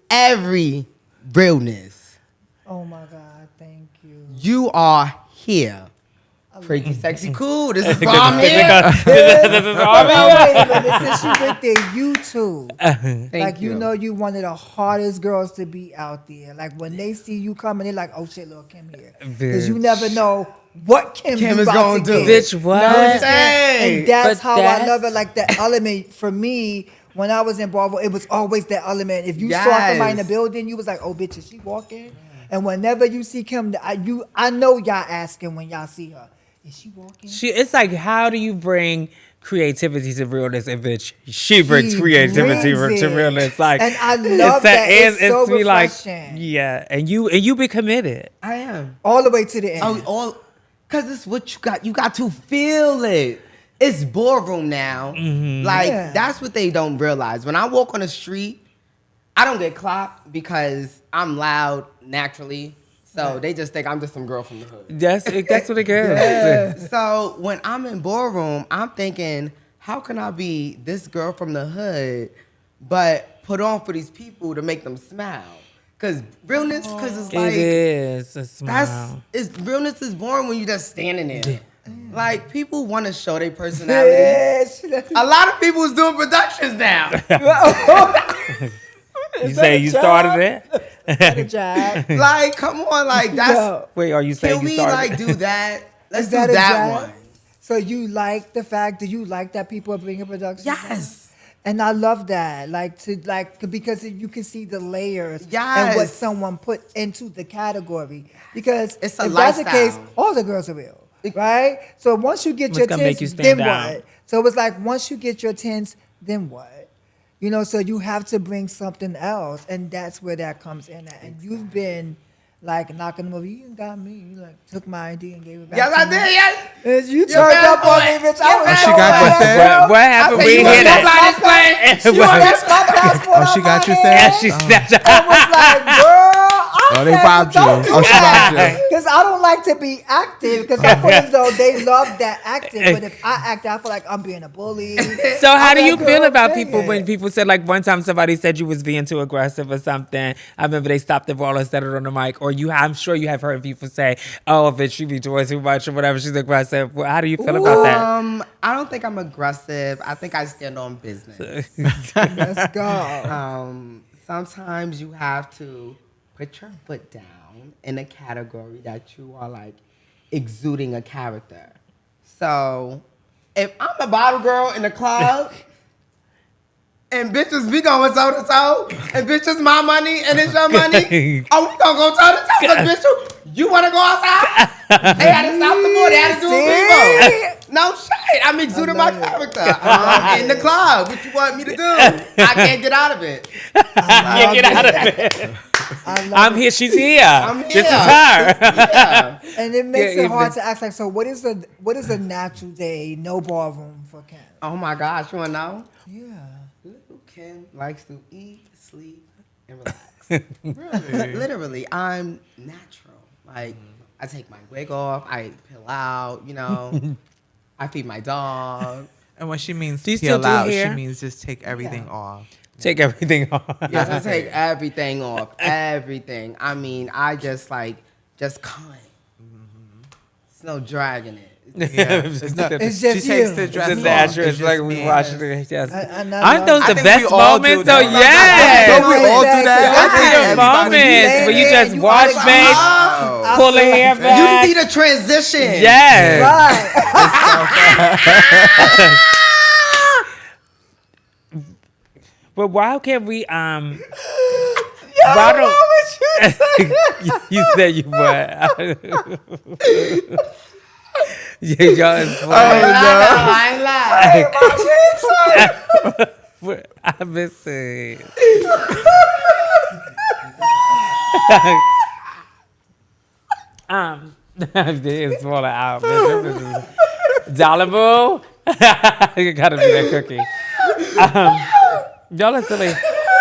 every realness. Oh my God, thank you. You are here. Pretty sexy cool. This is why I'm here. Wait a minute, since you went there, you too. Thank Like, you you. know, you one of the hardest girls to be out there. Like, when they see you coming, they're like, oh shit, Lil Kim here. Because you never know what Kim Kim you is about gonna to do. get. Bitch, what? You know what I'm saying? And that's But how I that's- love it. Like, the element for me, when I was in Bravo, it was always that element. If you saw Yes. somebody in the building, you was like, oh bitch, is she walking? And whenever you see Kim, I know y'all asking when y'all see her, is she walking? It's like, how do you bring creativity to realness? And bitch, she brings She creativity brings to it. realness. Like, And I love that. It's so to me like, refreshing. yeah, and you be committed. I am. All the way to the end. Because it's what you got. You got to feel it. It's boardroom now. Like, Yeah. that's what they don't realize. When I walk on the street, I don't get clocked because I'm loud naturally. So they just think I'm just some girl from the hood. That's what it is. So when I'm in boardroom, I'm thinking, how can I be this girl from the hood, but put on for these people to make them smile? Because realness, because it's like, It is a smile. realness is born when you just standing there. Like, people want to show their personality. Bitch. A lot of people is doing productions now. You say you started it? Good job. Like, come on, like, that's. Yo, Wait, are you saying Can you we started like it? do that? Let's is do that a that job? one. So you like the fact that you like that people are bringing productions? Yes. And I love that, because you can see the layers and Yes. what someone put into the category. Because It's a if that's the case, lifestyle. all the girls are real, right? So once you get What's your gonna make you tens, then stand out? what? So it's like, once you get your tens, then what? You know, so you have to bring something else, and that's where that comes in at. And you've been like knocking them over. You got me. You like took my ID and gave it back. Yes, to I me. did, yes. Yes, you You're turned bad up on boy. me, bitch. You're I was bad so She got you mad. said? What happened? I We said, you hear want that. to fly this plane? She snatched my passport Oh, out she my got your hand. said? She snatched And was like, girl, Oh, they robbed you. Oh, she robbed you. Because I don't like to be active, because I feel as though they love that active. But if I act, I feel like I'm being a bully. So how I'm do you like, feel girl, about dang people it. when people said, like, one time somebody said you was being too aggressive or something? I remember they stopped the ball and said it on the mic. Or I'm sure you have heard people say, oh, if she be doing too much or whatever, she's aggressive. Well, how do you feel about that? I don't think I'm aggressive. I think I stand on business. Let's go. Sometimes you have to put your foot down in a category that you are like exuding a character. So if I'm a bottle girl in the club and bitches be going toe to toe and bitches my money and it's your money, oh, we gonna go toe to toe. Cause bitch, you wanna go outside? They had to stop the boy. They had to do it people. No shade. right. I'm exuding my character. I'm in the club. What you want me to do? I can't get out of it. Can't get out of it. I'm here. She's here. I'm here. This is her. Yeah. And it makes Yeah, it hard even- to ask, like, so what is a natural day, no ballroom for Ken? Oh my gosh, you wanna know? Yeah. Lil Kim likes to eat, sleep, and relax. Really? Literally, I'm natural. Like, I take my wig off, I peel out, you know. I feed my dog. And when she means Do you still peel do out, she hair? means just take everything off. Take everything off. Yes, I take everything off. Everything. I mean, I just cut. It's no dragging it. Yeah. It's not, It's she just takes you. the It's dress just off. natural. It's just like we me. watched it. Yes. And Aren't those I the think best we all do moments? So that. yes. Don't Don't we all do that? Those are the Everybody- moments where you just You wash are- back, Oh. pull the hair You back. see the transition. Yes. Right. But why can't we why don't you said you would. Yeah, y'all is funny. I ain't lie. I miss it. It's falling out. Dollarboo. You gotta be that cookie. Y'all are silly.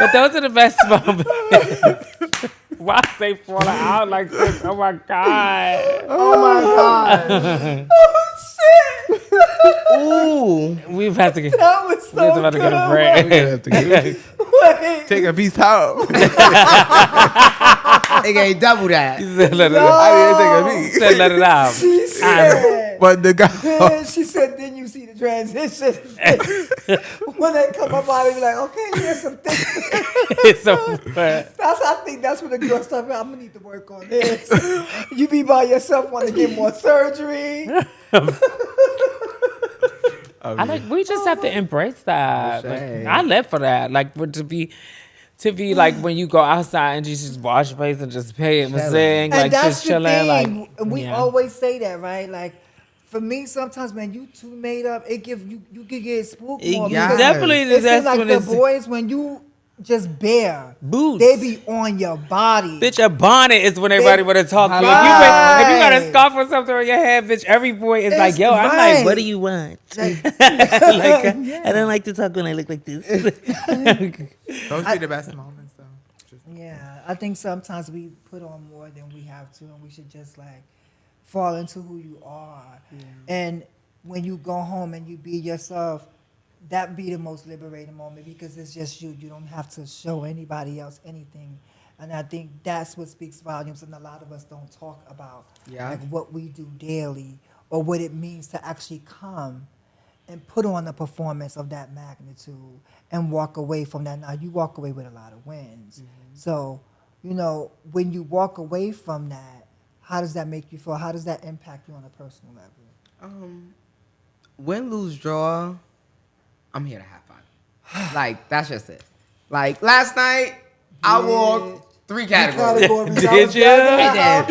But those are the best moments. Why they falling out like this? Oh my God. Oh my god. Ooh. We've had to get That was so we're about to get a break. Wait. Take a piece out. They gave double that. He said, let it No. out. I didn't take a piece. Said, let it out. She said, But the guy. then she said, then you see the transition. When they come up out of you, like, okay, here's some things. It's so bad. I think that's when the girl stuff. I'm gonna need to work on this. You be by yourself, want to get more surgery. We just have to embrace that. Like, Touche. I live for that. Like to be like when you go outside and you just wash your face and just pay it and Chilling. sing, And like that's just the chilling. thing. Like We yeah. always say that, right? Like, for me, sometimes when you too made up, it give you could get spooked more. Yeah. because Definitely, it seems that's like when the it's boys when you just bare boots. they be on your body. Bitch, a bonnet is when everybody want to talk to you. Right. If you got a scarf or something on your head, bitch, every boy is like, It's yo, I'm right. like, what do you want? Like, Like, I don't like to talk when I look like this. Those be the best moments, though. Just, yeah, I think sometimes we put on more than we have to, and we should just like fall into who you are. And when you go home and you be yourself, that be the most liberating moment because it's just you. You don't have to show anybody else anything. And I think that's what speaks volumes. And a lot of us don't talk about like what we do daily or what it means to actually come and put on a performance of that magnitude and walk away from that. Now, you walk away with a lot of wins. So, you know, when you walk away from that, how does that make you feel? How does that impact you on a personal level? Win, lose, draw, I'm here to have fun. Like, that's just it. Like, last night, I walked 3 categories. Did you? I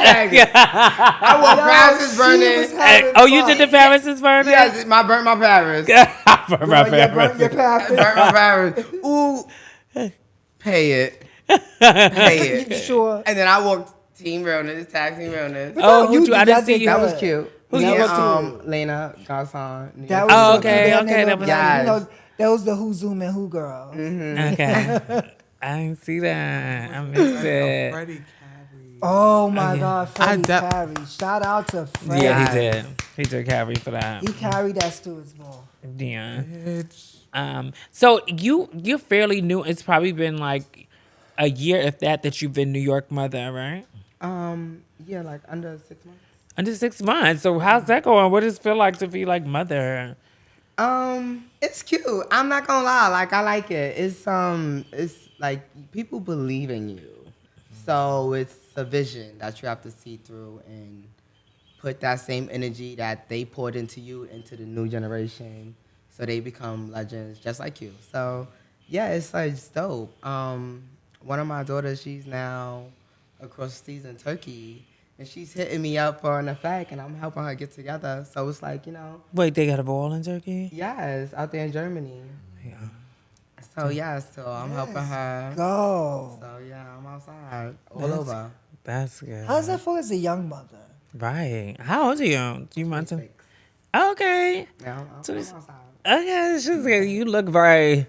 dragged it. I wore Paris is burning. Oh, you did the Paris is burning? Yes, I burnt my Paris. Burn my You burn your Paris. I burnt my Paris. Ooh, pay it. Pay it. Sure. And then I walked Team Realness, Tag Team Realness. Oh, You who I did didn't that see thing. you. That was cute. Who Me you and, went to? Lena, Godson. That was Oh, so okay, cute. okay, that was- you Yes. know, that was the who zoom and who girl. Okay. I didn't see that. I missed it. Freddie Carey. Oh my God, Freddie def- Carey. Shout out to Freddie. Yeah, he did. He did carry for that. He carried that Stewart's ball. Yeah. Bitch. So you're fairly new. It's probably been like a year, if that you've been New York mother, right? Yeah, like under 6 months. Under 6 months. So how's that going? What does it feel like to be like mother? It's cute. I'm not gonna lie. Like, I like it. It's like people believe in you, so it's a vision that you have to see through and put that same energy that they poured into you into the new generation, so they become legends just like you. So yeah, it's like it's dope. One of my daughters, she's now across the seas in Turkey, and she's hitting me up for an effect, and I'm helping her get together. So it's like, Wait, they got a ball in Turkey? yes, out there in Germany. Yeah. So yeah, so I'm helping her. Go. So yeah, I'm outside all over. That's good. How's that feel as a young mother? Right. How old are you? Do you mind to? 26. Okay. Yeah, I'm So outside. Okay, she's good. You look very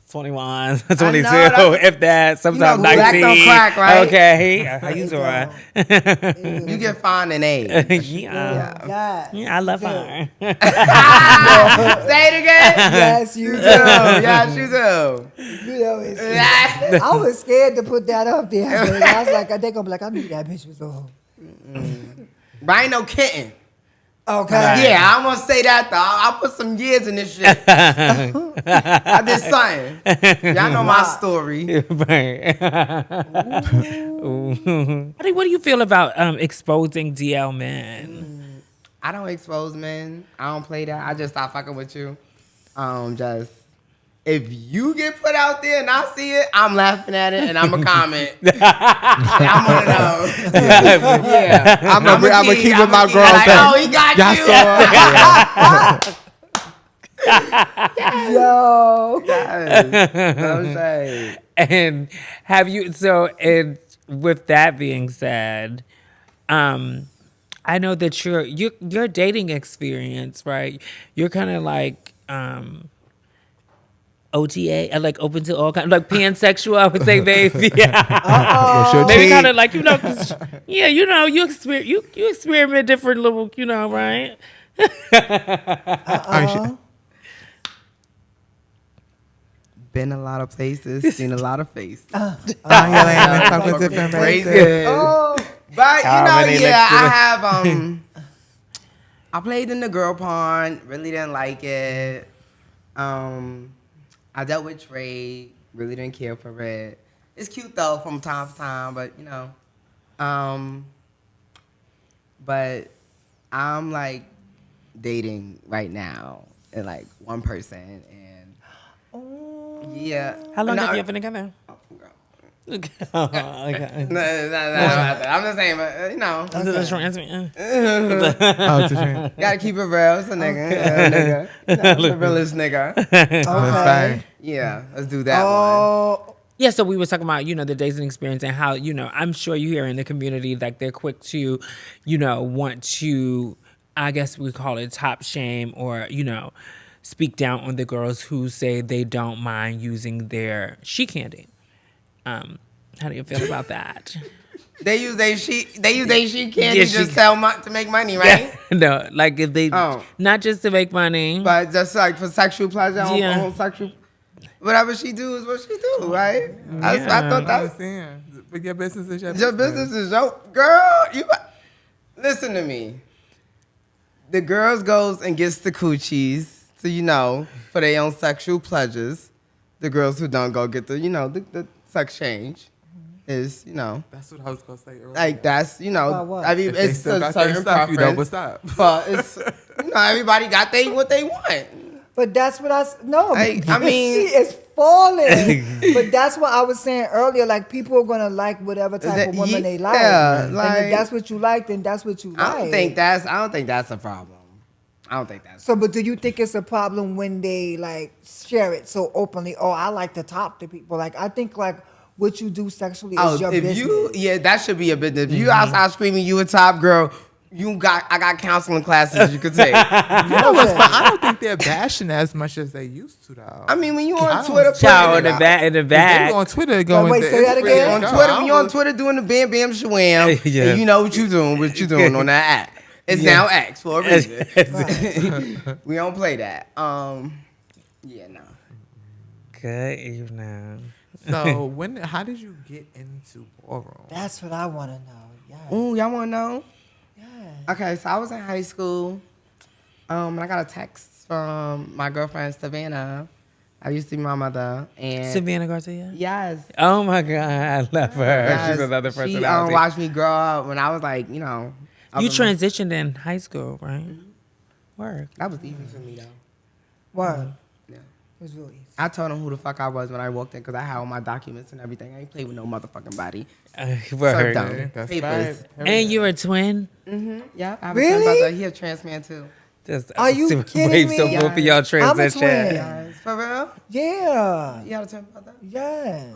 21, 22, I know, that's- if that. Sometimes black 19. don't crack, right? Okay. How you It doing? You get fine in age. Yeah. Yes. Yeah, I love you do. her. Say it again. Yes, you do. Yes, you do. You know, I was scared to put that up there. But I was like, they gonna be like, I knew that bitch was old. But I ain't no kitten. Okay. Right. Yeah, I'm gonna say that though. I'll put some years in this shit. I did something. Y'all know my story. Right. Ooh. What do you feel about exposing DL men? I don't expose men. I don't play that. I just stop fucking with you. Just if you get put out there and I see it, I'm laughing at it and I'm a comment. I'm one of those. Yeah, I'm gonna keep with my girl. Like, oh, he got Y'all you. Yo. Yes. No shade. And have you and with that being said, I know that your dating experience, right? You're kind of like OTA, like open to all kinds, like pansexual, I would say, baby. Yeah. Maybe kind of like 'cause, yeah, you experiment different little, right? Been a lot of places, seen a lot of faces. different Crazy. places. Oh. But many yeah, licks I have I played in the girl pond, really didn't like it. I dealt with trade, really didn't care for it. It's cute though from time to time, but but I'm like dating right now and like one person and yeah. How long No, have you been together? Okay. No, I'm just saying, but Is it a short answer? gotta keep it real. It's a nigga. The realest nigga. Okay. Yeah, let's do that one. Oh. Yeah, so we were talking about, the dating experience and how, I'm sure you hear in the community, like they're quick to, want to, I guess we call it top shame or, speak down on the girls who say they don't mind using their she candy. How do you feel about that? They use they she candy Yeah, just sell to make money, right? No, like if they, Oh. not just to make money. But just like for sexual pleasure, Yeah. on sexual, whatever she do is what she do, right? I Yeah. thought I that's understand. But your business is your your business is your girl. Listen to me. The girls goes and gets the coochies, so for their own sexual pleasures. The girls who don't go get the sex change is That's what I was gonna say earlier. like that's About what? I mean If they it's still a got their certain stuff, you know preference, what's up. but it's everybody got what they want. But that's what no. I mean- she is falling. But that's what I was saying earlier. Like people are gonna like whatever type of woman they like. Yeah, And like- if that's what you like, then that's what you like. I don't think that's a problem. I don't think that's So, but do you think it's a problem when they like share it so openly? Oh, I like to talk to people. Like I think like what you do sexually is your if business. that should be a business. If you outside screaming you a top girl, I got counseling classes you could take. You know what's fun? I don't think they're bashing as much as they used to, though. I mean, when you I on don't- Twitter, Child putting in it the out. back, in the They back. on Twitter going. wait, the say that Instagram again? On go. Twitter, I when you was- on Twitter doing the bam bam shwam, Yes. and you know what you doing on that app. It's Yeah. now X for a reason. We don't play that. Yeah, no. Good evening. So how did you get into ballroom? That's what I want to know. Yeah. Ooh, y'all want to know? Yeah. Okay, so I was in high school, and I got a text from my girlfriend Savannah. I used to be my mother, and Savannah Garcia? yes, Oh my God, I love her. yes, She's another she personality. watched me grow up when I was like, up You in- transitioned in high school, right? Work. That was easy for me though. Word. Yeah. was real easy. I told him who the fuck I was when I walked in because I had all my documents and everything. I ain't played with no motherfucking body. Word. dumb. That's Papers. right. And you're a twin? Yeah, I have Really? a twin brother. He a trans man too. Are you kidding So me? both of y'all I'm a transition. twin. Yes. For real? Yeah. You got a twin brother? Yes.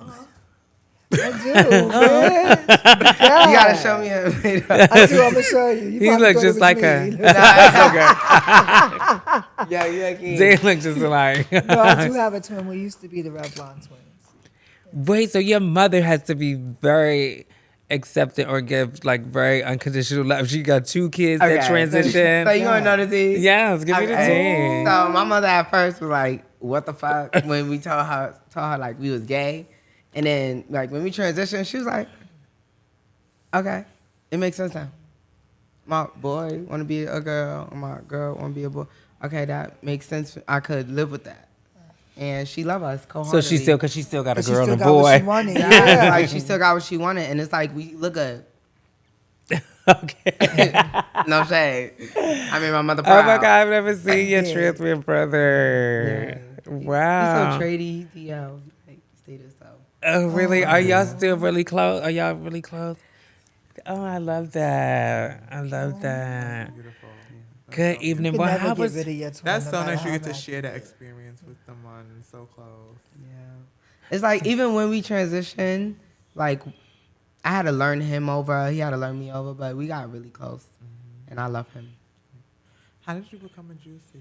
I do, man. Yeah. You gotta show me him later. I do. I'm gonna show you. You He probably look thought it just was like me. her. Yeah, you like him. They look just like. No, I do have a twin. We used to be the Red Blonde twins. Wait, so your mother has to be very accepting or give like very unconditional love. She got 2 kids that transition. So you want to know the thing? Yes, give me the Okay. tea. So my mother at first was like, "What the fuck?" When we told her like we was gay, and then like when we transitioned, she was like, "Okay, it makes sense now. My boy want to be a girl, or my girl want to be a boy. Okay, that makes sense. I could live with that." And she love us So cold-heartedly. she still got a But she girl still and a got what she boy. wanted. Yeah, Yeah. like she still got what she wanted, and it's like we look good. Okay. No shade. I mean, my mother Oh proud. my God, I've never seen your Yeah. trans man brother. Wow. He's so trady. He like status so. Oh, really? Are y'all still really close? Are y'all really close? Oh, I love that. I love that. Beautiful. Good evening. You Well, can how never get was? rid of your twin, That's no so matter nice you how get to much. share that experience with someone so close. Yeah. It's like even when we transitioned, like I had to learn him over. He had to learn me over, but we got really close, and I love him. How did you become a Juicy?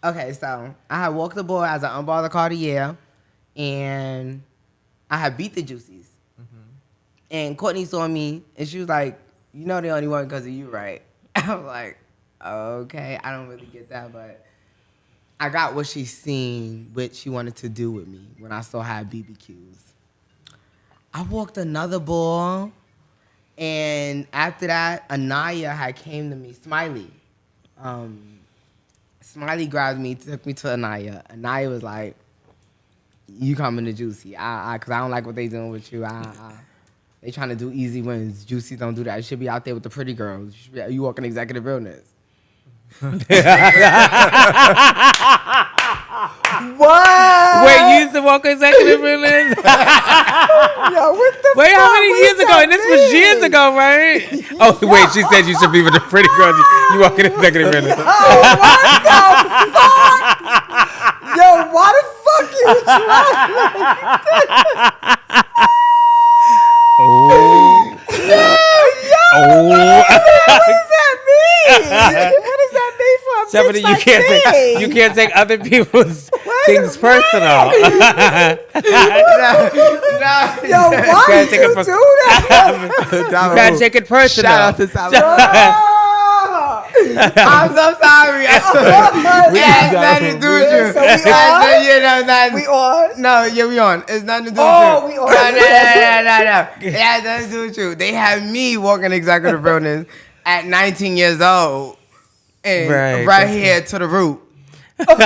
Okay, so I had walked the board as an unbothered Cartier, and I had beat the Juicies. And Courtney saw me, and she was like, "You know they only won because of you, right?" I was like, "Okay, I don't really get that, but I got what she seen, what she wanted to do with me when I still had BBQs." I walked another ball, and after that, Anaya had came to me, Smiley. Smiley grabbed me, took me to Anaya. Anaya was like, "You coming to Juicy? Because I don't like what they doing with you. They trying to do easy wins. Juicy don't do that. You should be out there with the pretty girls. You walking executive realness." What? Wait, you used to walk executive realness? Yo, what the Wait, how fuck? many What years does ago? that And this was mean? years ago, right? Oh, wait, she said you should be with the pretty girls. You walk in executive realness. Oh, what the fuck? Yo, why the fuck you trying? Oh. Oh. What does that mean? What does that mean for a Stephanie, bitch you can't take other people's things personal. Yo, why Can't did take you it for- do that? You can't take it personal. Shout out to Tyler. Oh! I'm so sorry. It has nothing to do with you. So we on? We on? No, yeah, we on. It's nothing to do Oh, with we you. on. No. It has nothing to do with you. They had me walking executive realness at 19 years old. And Right, right that's here to the root. There she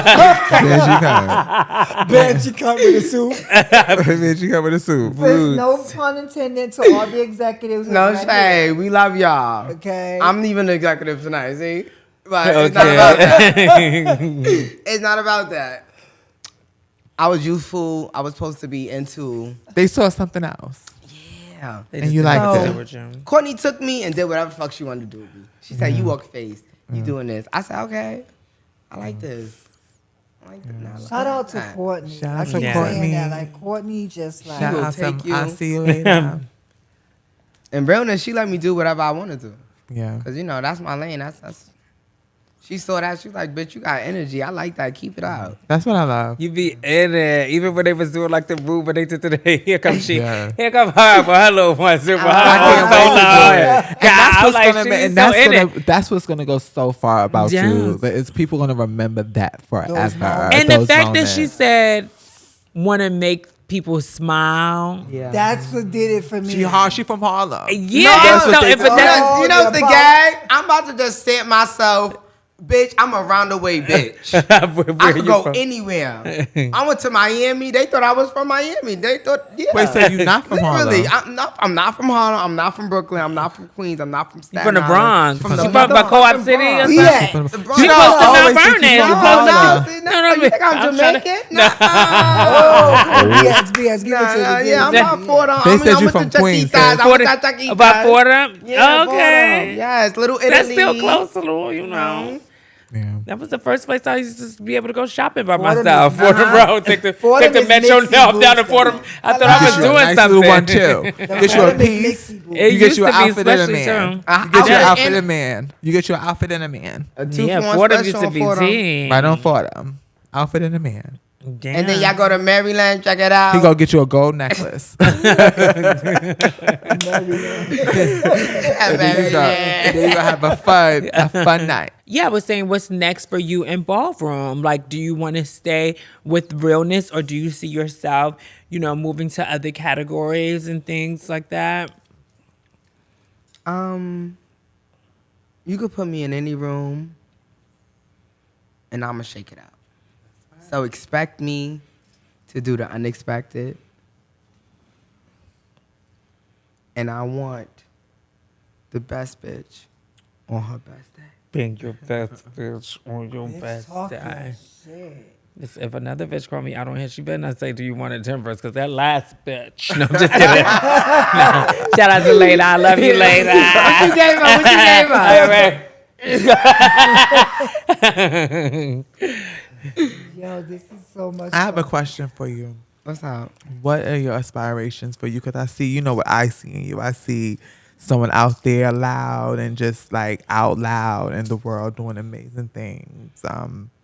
comes. Ben, she come with a suit. There she comes with a suit. There's no pun intended to all the executives. No right shade. here. We love y'all. Okay. I'm leaving the executive tonight, see? But it's not about that. It's not about that. I was youthful. I was supposed to be into. They saw something else. Yeah. And you liked it. Courtney took me and did whatever the fuck she wanted to do with me. She said, "You walk face. You doing this." I said, "Okay. I like this. I like this." Shout out to Courtney. Shout I out keep to saying Courtney. that. Like, Courtney just like. Shout will out take to you. I'll see you later. And realness, she let me do whatever I wanted to. Yeah. Cause that's my lane. That's. She saw that. She was like, "Bitch, you got energy. I like that. Keep it out." That's what I love. You be in it. Even when they was doing like the move, but they did today. Here comes she. Yeah. Here come her for her little one. Super I her. can't So wait to do loud. it. God, I was like, gonna, she's and so in it. that's what's gonna go so far about Yes. you. That it's people gonna remember that forever. moments. And the Those fact that she moments. said, want to make people smile. Yeah. That's what did it for me. She from Harlem. Yeah, that's and what so, they but thought. that's, You know the about- gag? I'm about to just stamp myself Bitch, I'm a roundaway bitch. Where I could you go from? anywhere. I went to Miami. They thought I was from Miami. They thought, yeah. Wait, so you not from Literally, Harlem? I'm not from Harlem. I'm not from Brooklyn. I'm not from Queens. I'm not from You Staten from the Island. Bronx? From You the from by motherfucking Co-op City or Bronx. something? Yeah, From the the- Bronx. You know, close I to always Mount think Vernon. you You from close to Harlem. No, you think I'm I'm trying to- Jamaican? Oh, come on, BS, give it to Nah, me. yeah, I'm not Fordham. They said I'm you with from the Queens, Chaquitas. so- I'm with that Chaquitas. About Fordham? Yeah, Okay. Fordham. Yes, Little Italy. That's still close to Little, you know. know. Yeah. That was the first place I used to be able to go shopping by Fordham myself. is Fordham not- Road. Take the Fordham is Metro mixy North down to boots, Fordham. though. I thought I I was like it. doing Nice something. little one too. Get you a Fordham is piece. mixy boots. It You get used you to an be, outfit and a especially man. too. You get your was outfit in- and a man. You get your outfit and a man. A 2 Yeah, for 1 Fordham special used to on be Fordham. tea. Right on Fordham. Outfit and a man. Damn. And then y'all go to Maryland, check it out. He go get you a gold necklace. Yeah, Then you gonna have a fun night. Yeah, I was saying, what's next for you in ballroom? Like, do you want to stay with realness, or do you see yourself, moving to other categories and things like that? You could put me in any room, and I'ma shake it out. So expect me to do the unexpected, and I want the best bitch on her best day. Being your best bitch on your best day. Shit. If another bitch call me out on here, she better not say, "Do you want a Tempress?" Because that last bitch. No, I'm just kidding. No. Shout out to Layla. I love you, Layla. What you gave her? What you gave her? Yo, this is so much I have a fun. question for you. What's up? What are your aspirations for you? Because I see, what I see in you. I see someone out there loud and just like out loud in the world doing amazing things.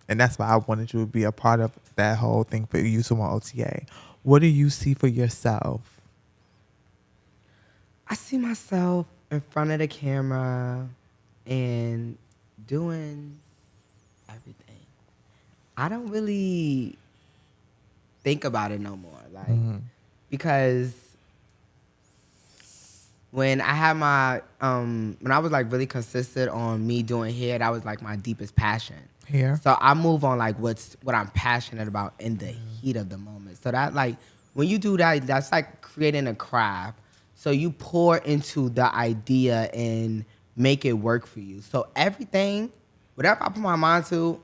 And that's why I wanted you to be a part of that whole thing for you on OTA. What do you see for yourself? I see myself in front of the camera and doing everything. I don't really think about it no more. Because when I had my, when I was like really consistent on me doing hair, that was like my deepest passion. Here? So I move on like what I'm passionate about in the heat of the moment. So that like when you do that, that's like creating a craft. So you pour into the idea and make it work for you. So everything, whatever I put my mind to,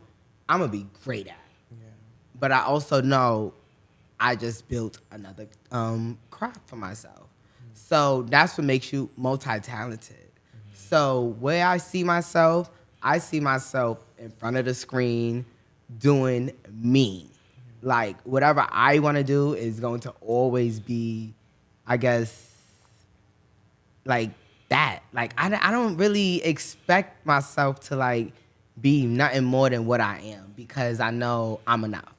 I'm gonna be great at. Yeah. But I also know I just built another craft for myself. So that's what makes you multi-talented. So where I see myself in front of the screen doing me. Like whatever I want to do is going to always be, I guess, like that. Like I don't really expect myself to like be nothing more than what I am because I know I'm enough.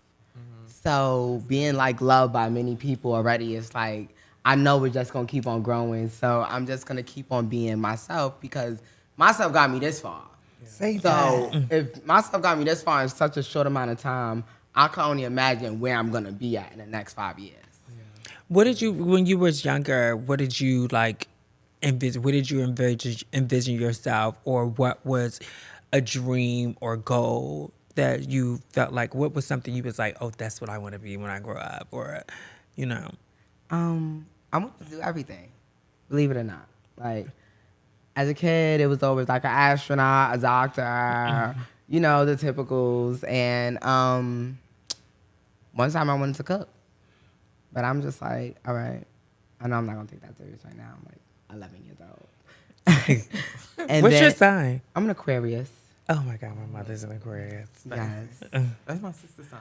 So being like loved by many people already, it's like, I know we're just gonna keep on growing. So I'm just gonna keep on being myself because myself got me this far. Say So that. if myself got me this far in such a short amount of time, I can only imagine where I'm gonna be at in the next 5 years. What did you, when you was younger, what did you like envision? What did you envision yourself, or what was a dream or goal that you felt like? What was something you was like, oh, that's what I want to be when I grow up, or, I want to do everything, believe it or not. Like, as a kid, it was always like an astronaut, a doctor, the typicals. And one time I wanted to cook. But I'm just like, all right, I know I'm not going to take that serious right now. I'm like 11 years old. And what's then, your sign? I'm an Aquarius. Oh my God, my mother's an Aquarius. Yes. That's my sister's sign.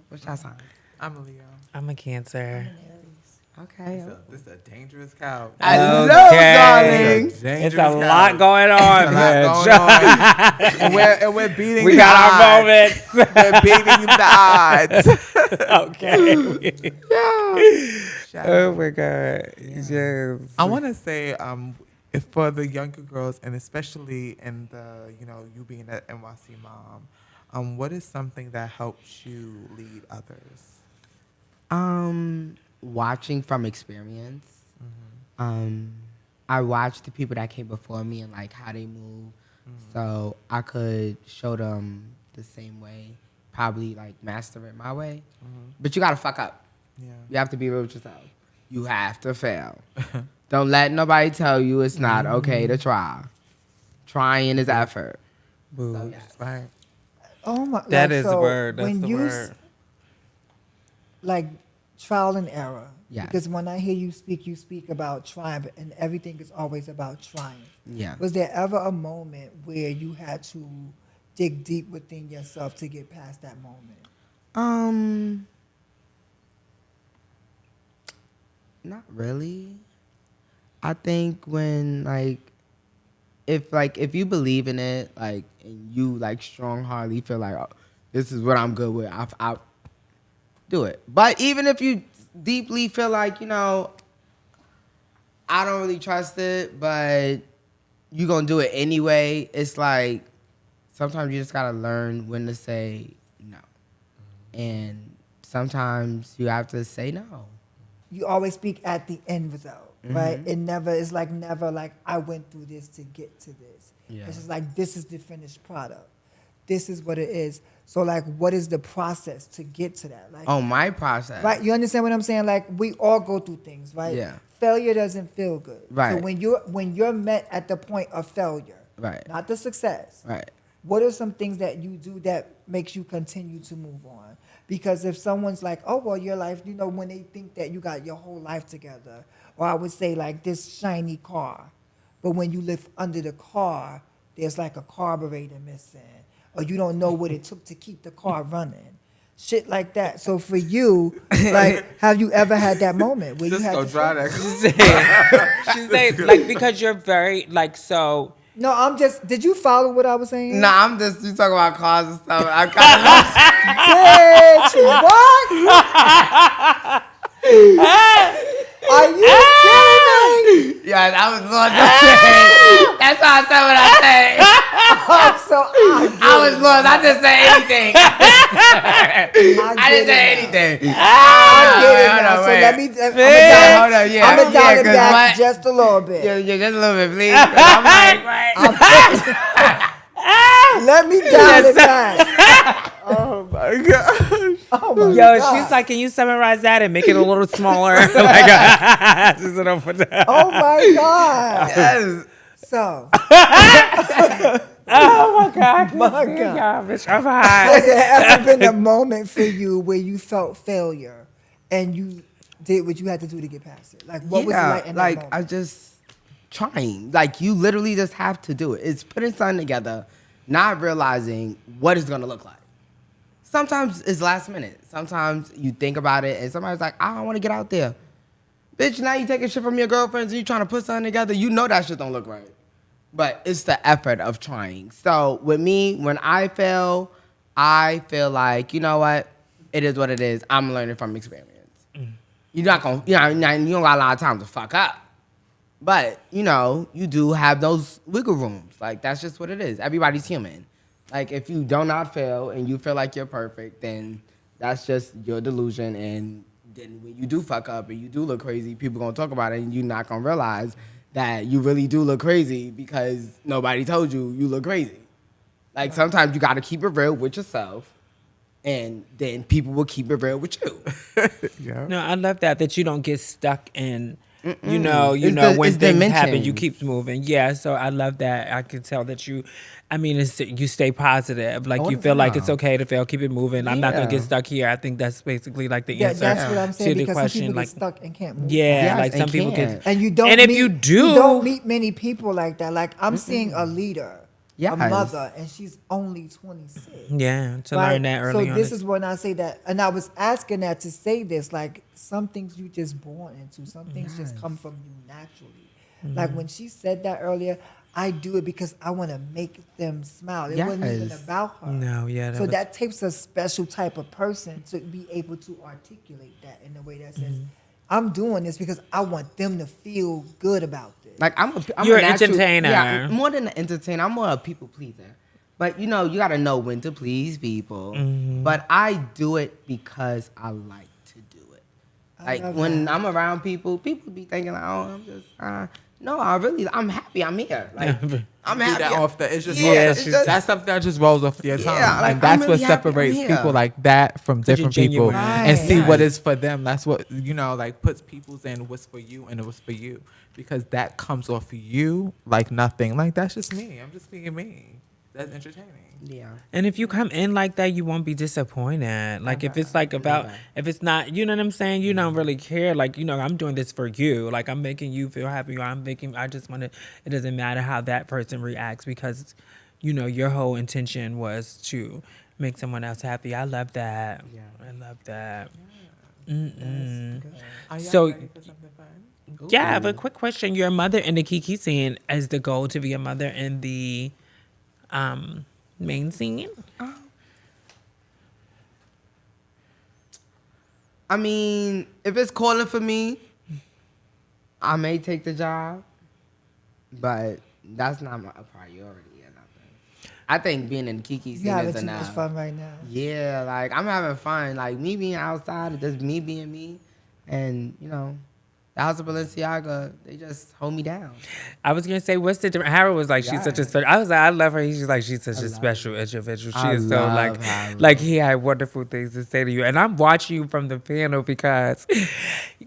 What's your sign? I'm a Leo. I'm a Cancer. Okay. This is a dangerous couch. I know, Okay. darling. It's a lot going on, bitch. And we're beating We the got our odds. moments. We're beating the odds. Okay. Shout Oh out. my God. Yes. I want to say, if for the younger girls, and especially in the, you being an NYC mom, what is something that helps you lead others? Watching from experience. I watched the people that came before me and like how they move. So I could show them the same way, probably like master it my way. But you gotta fuck up. Yeah. You have to be real with yourself. You have to fail. Don't let nobody tell you it's not okay to try. Trying is effort. Boo. So, yeah. Right. Oh my! That like, is the so word. That's when the you word. Like trial and error. Yes. Because when I hear you speak about trying, and everything is always about trying. Yeah. Was there ever a moment where you had to dig deep within yourself to get past that moment? Not really. I think when if you believe in it, like, and you like strong-heartedly feel like, oh, this is what I'm good with, I do it. But even if you deeply feel like, I don't really trust it, but you gonna do it anyway, it's like sometimes you just gotta learn when to say no. And sometimes you have to say no. You always speak at the end result, right? It never is like never like I went through this to get to this. Yeah. It's just like this is the finished product. This is what it is. So like, what is the process to get to that? Like, My process. right? You understand what I'm saying? Like, we all go through things, right? Yeah. Failure doesn't feel good. Right. So when you're met at the point of failure, Right. not the success, Right. what are some things that you do that makes you continue to move on? Because if someone's like, oh, well, your life, when they think that you got your whole life together, or I would say like this shiny car, but when you live under the car, there's like a carburetor missing, or you don't know what it took to keep the car running. Shit like that. So for you, like, have you ever had that moment where Just you had go to try say- that. She said, like, because you're very, like, so. No, I'm just. Did you follow what I was saying? Nah, I'm just, you talking about cars and stuff. I'm kind of Bitch, what? Are you kidding me? Yeah, I was lost. That's why I said what I said. I was lost. I didn't say anything. I didn't say anything. I get it now. So wait. let me. Hold on, yeah. I'm gonna dial it 'cause back what? just a little bit. Yeah, just a little bit, please. 'Cause I'm like, right. Let me dial it back. Oh my gosh. Oh my Yo, God. she's like, can you summarize that and make it a little smaller? like, just an open Oh my God. Yes. So, Oh my God. My God. God, bitch, I'm has hot. there ever been a moment for you where you felt failure and you did what you had to do to get past it? Like, what was it like in that moment? I just trying. Like, you literally just have to do it. It's putting something together, not realizing what it's gonna look like. Sometimes it's last minute. Sometimes you think about it and somebody's like, I don't want to get out there. Bitch, now you taking shit from your girlfriends and you trying to put something together. You know that shit don't look right. But it's the effort of trying. So with me, when I fail, I feel like, you know what? It is what it is. I'm learning from experience. You're not gonna, you don't got a lot of time to fuck up. But, you do have those wiggle rooms. Like, that's just what it is. Everybody's human. Like, if you do not fail and you feel like you're perfect, then that's just your delusion. And then when you do fuck up and you do look crazy, people gonna talk about it and you're not gonna realize that you really do look crazy because nobody told you look crazy. Like, sometimes you gotta keep it real with yourself, and then people will keep it real with you. Yeah. No, I love that you don't get stuck in, It's when it's things happen, dimensions. you keep moving. Yeah, so I love that. I can tell that you stay positive. Like, All you the feel like it's time. okay to fail, keep it moving. I'm not going to Yeah. get stuck here. I think that's basically like the Yeah, answer that's what I'm saying, to the because some question. people Like, get stuck and can't move. yeah, Yes, like and some people can't. get. And you don't And if meet, you do- don't meet many people like that. Like, I'm seeing a leader, Yes. a mother, and she's only 26. Yeah, to Right? learn that early so on. this is when I say that, and I was asking that to say this, like, some things you just born into, some things just come from you naturally. Like, when she said that earlier, I do it because I want to make them smile. It wasn't even Yes. about her. No, yeah, that So was- that takes a special type of person to be able to articulate that in a way that says, I'm doing this because I want them to feel good about this. Like, I'm You're a an natural, entertainer. Yeah, more than an entertainer. I'm more a people pleaser. But you got to know when to please people. But I do it because I like to do it. I Like, love when that. I'm around people be thinking, like, oh, I'm just, No, I'm happy I'm here. Like, I'm Do happy. that off the. It's just Yeah, that's something that just rolls off your tongue, Yeah, like, and that's I'm what really happy I'm separates here. people like that from different people, genuine. and see Right. what is for them. That's what like puts people's in what's for you and what's for you, because that comes off of you like nothing. Like that's just me. I'm just being me. That's entertaining. Yeah. And if you come in like that, you won't be disappointed. Like if it's like about, if it's not, you know what I'm saying? You don't really care. Like, I'm doing this for you. Like I'm making you feel happy. Or I just want to, it doesn't matter how that person reacts because, your whole intention was to make someone else happy. I love that. Yeah. I love that. Are y'all So- ready for something fun? Yeah, but quick question. Your mother in the Kiki scene, is the goal to be a mother in the main scene? I mean, if it's calling for me, I may take the job, but that's not a priority or nothing. I think being in the Kiki scene You having is too much enough. fun right now. Yeah, like I'm having fun. Like me being outside, just me being me, and the House of Balenciaga, they just hold me down. I was gonna say, what's the difference? Harold was like, she's such a special. I was like, I love her. She's like, she's such a special individual. She I is so love Harold. like he had wonderful things to say to you. And I'm watching you from the panel because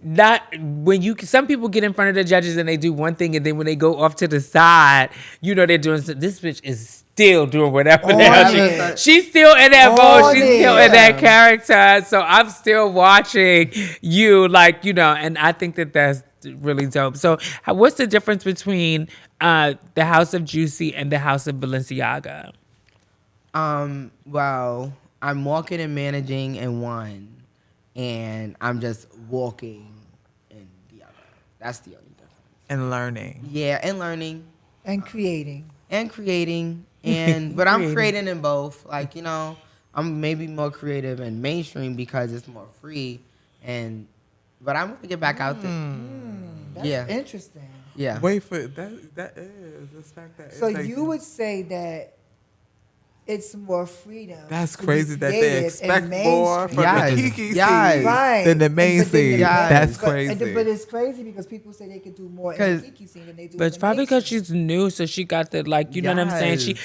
not when some people get in front of the judges and they do one thing, and then when they go off to the side, they're doing. This bitch is still doing whatever the hell it. she's still in that On mode. She's still it. in that character. So I'm still watching you, and I think that's really dope. So what's the difference between the House of Juicy and the House of Balenciaga? Well, I'm walking and managing in one, and I'm just walking in the other. That's the only difference. And learning. Yeah, and learning And creating. and creating, but I'm creating in both. Like I'm maybe more creative in mainstream because it's more free, but I'm gonna get back out there. That's Yeah. interesting. Yeah. Wait for that. That is the fact that. So it's like- you would say that it's more freedom. That's to be crazy that they creative in expect more from Yes. the Kiki Yes. scene Right. than the main But then scene. Yes. That's but- crazy. But it's crazy because people say they could do more in 'Cause- the Kiki scene than they do But in it's the probably main because scene. she's new, so she got the you know what I'm saying.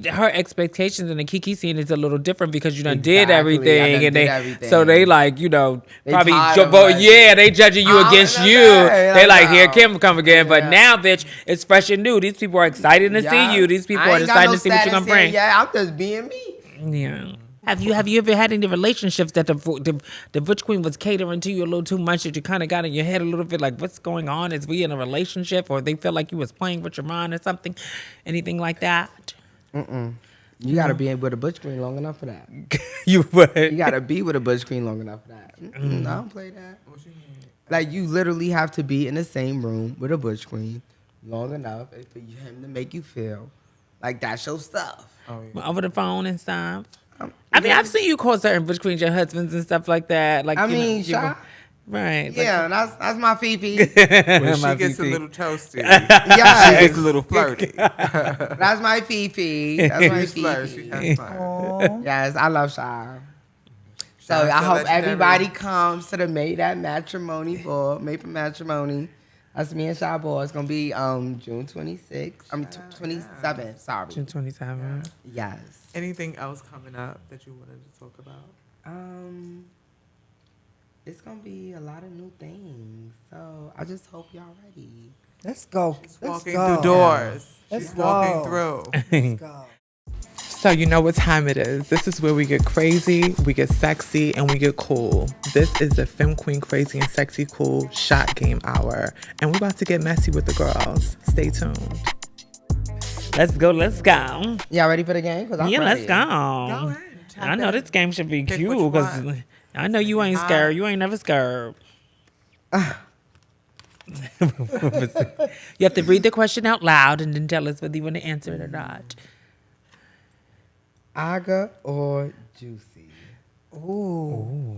Her expectations in the Kiki scene is a little different because you done did Exactly. I everything, done and did they everything. so they They probably tired of us. they judging you I against was you. gonna say, They like, here no. Kim come again, but Yeah. now bitch, it's fresh and new. These people are excited to see you. These people I are ain't got excited no to see what you're gonna status here. bring. Yeah, I'm just being me. Yeah. Have you ever had any relationships that the Butch Queen was catering to you a little too much, that you kind of got in your head a little bit like, what's going on? Is we in a relationship, or they feel like you was playing with your mind or something? Anything like that? You gotta be with a Butch Queen long enough for that. You would. You gotta be with a Butch Queen long enough for that. I don't play that. Like you literally have to be in the same room with a Butch Queen long enough for him to make you feel like that's your stuff. Oh, yeah. Over the phone and stuff. I mean, I've seen you call certain Butch Queens your husbands and stuff like that. Like, I you know, mean, you Sha. go- right? Yeah, that's my Fifi. When she My gets a VP. little toasty, she Yeah, gets a little flirty. that's my Fifi. That's my She flirts. She Fifi. has fun. Aw. Yes, I love Sha. So Sha's I so hope legendary. everybody comes to the Made for Matrimony. That's me and Sha Ball. It's gonna be June 26th. 27th. Sorry. June 27. Yes. Anything else coming up that you wanted to talk about? It's gonna be a lot of new things. So I just hope y'all ready. Let's go. Let's Walking go. through doors. Let's She's walking go. through. Let's go. So you know what time it is. This is where we get crazy, we get sexy, and we get cool. This is the Femme Queen Crazy and Sexy Cool Shot Game Hour. And we're about to get messy with the girls. Stay tuned. Let's go. Let's go. Y'all ready for the game? 'Cause I'm Yeah, let's ready. go. ahead. I know this game should be Pick cute what you because want. I know you ain't scared. You ain't never scared. You have to read the question out loud and then tell us whether you want to answer it or not. Aga or Juicy? Ooh.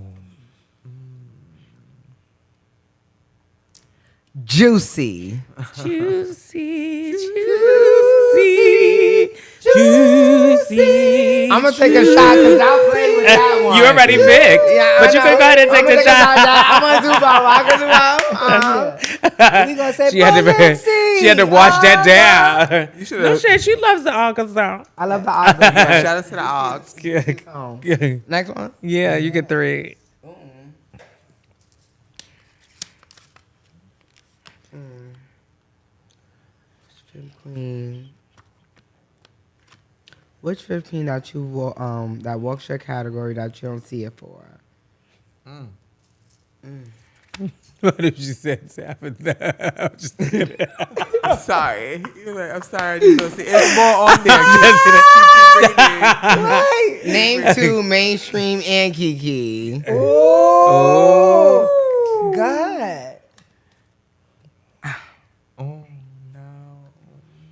Juicy. Juicy, juicy, juicy. I'm gonna take a shot because y'all played with that one. You already picked, Yeah, but I you know. can go ahead and I'm take gonna the shot. I'm gonna do both. I can do both. We gonna say she had to wash that down. You should No have. shit, she loves the August song. I love the August. Shout out to the Ox. Next one. Yeah, you get 3. Queen. Which 15 that you will that walks your category that you don't see it for? What if you said Tabytha? I'm just kidding. I'm sorry. You're like, I'm sorry. I just don't see. It's more on there. Keep bringing it. Name 2 mainstream and Kiki. Oh, God. Oh no.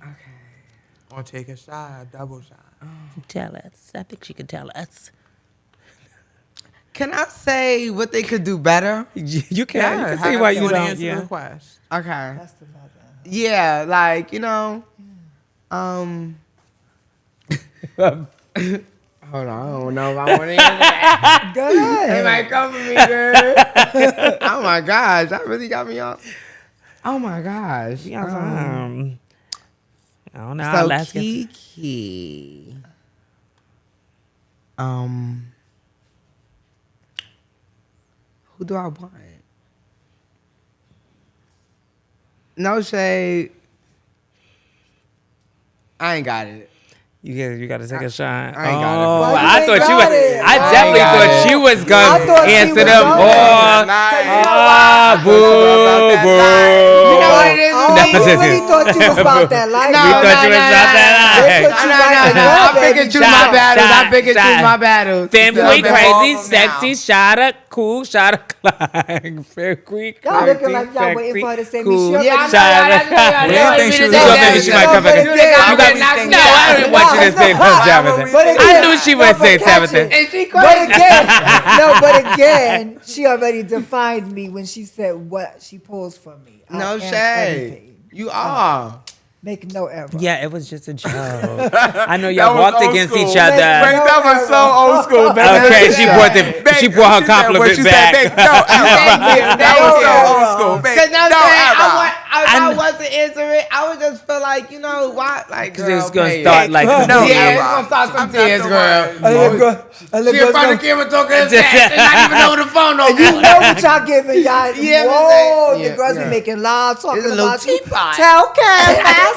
Okay. Or take a shot, double shot. Tell us. I think she could tell us. Can I say what they could do better? You can. Yeah, you can how see why you you wanna don't. answer the Yeah. request. Okay. That's the mother. Yeah, like, hold on, I don't know if I want to answer that. Go They ahead. might come for me, girl. Oh my gosh, that really got me off. Oh my gosh. I don't know. I'll So ask it. Kiki. Who do I want? No shade. I ain't got it. You got to take a shot. I ain't got it. Oh, Why you I ain't thought you got was. it? I Why definitely you got thought it? she was I gonna thought she answer was them gonna. all. Boo, boo. You know what it is? Oh, No, you really thought you was about that life. No, We thought you was about that They life. put you No. right I pick and choose my Shot, battles. I pick and shot, choose shot. my battles. Femme Yeah, queen, they're crazy, all of them sexy, now. shot up, cool, shot up, Clyde. Femme queen, Y'all looking like y'all sexy, waiting for her to say me. cool. She Yeah, I know. Shot I up. We didn't think she was You gonna gonna say think she might that. come back? You You got me. knocked No, me I didn't want you to say Tabytha. But I knew she would say Tabytha. And she But crazy. again, but again, she already defined me when she said what she pulls from me. I No am shade. everything. You are. Make no error. Yeah, it was just a joke. I know y'all was walked old against school. each Wait, other. that was so old school. Baby. Okay, she brought Babe, her she said compliment what you back. Said, babe, no error. That was so old school. Babe, Cause no, no error. I wasn't answering it. I would just feel like, why? Like, Because girl, it's gonna pay start it. like some No tears. Yeah, it's error. gonna start some I'm not tears, the girl. one. She in front of the camera talking fast and not even know the phone no You more. know what y'all giving, y'all. Yeah, but Whoa, they- the girls yeah. be making live talking It's a little about you. teapot. Tell Cam, pass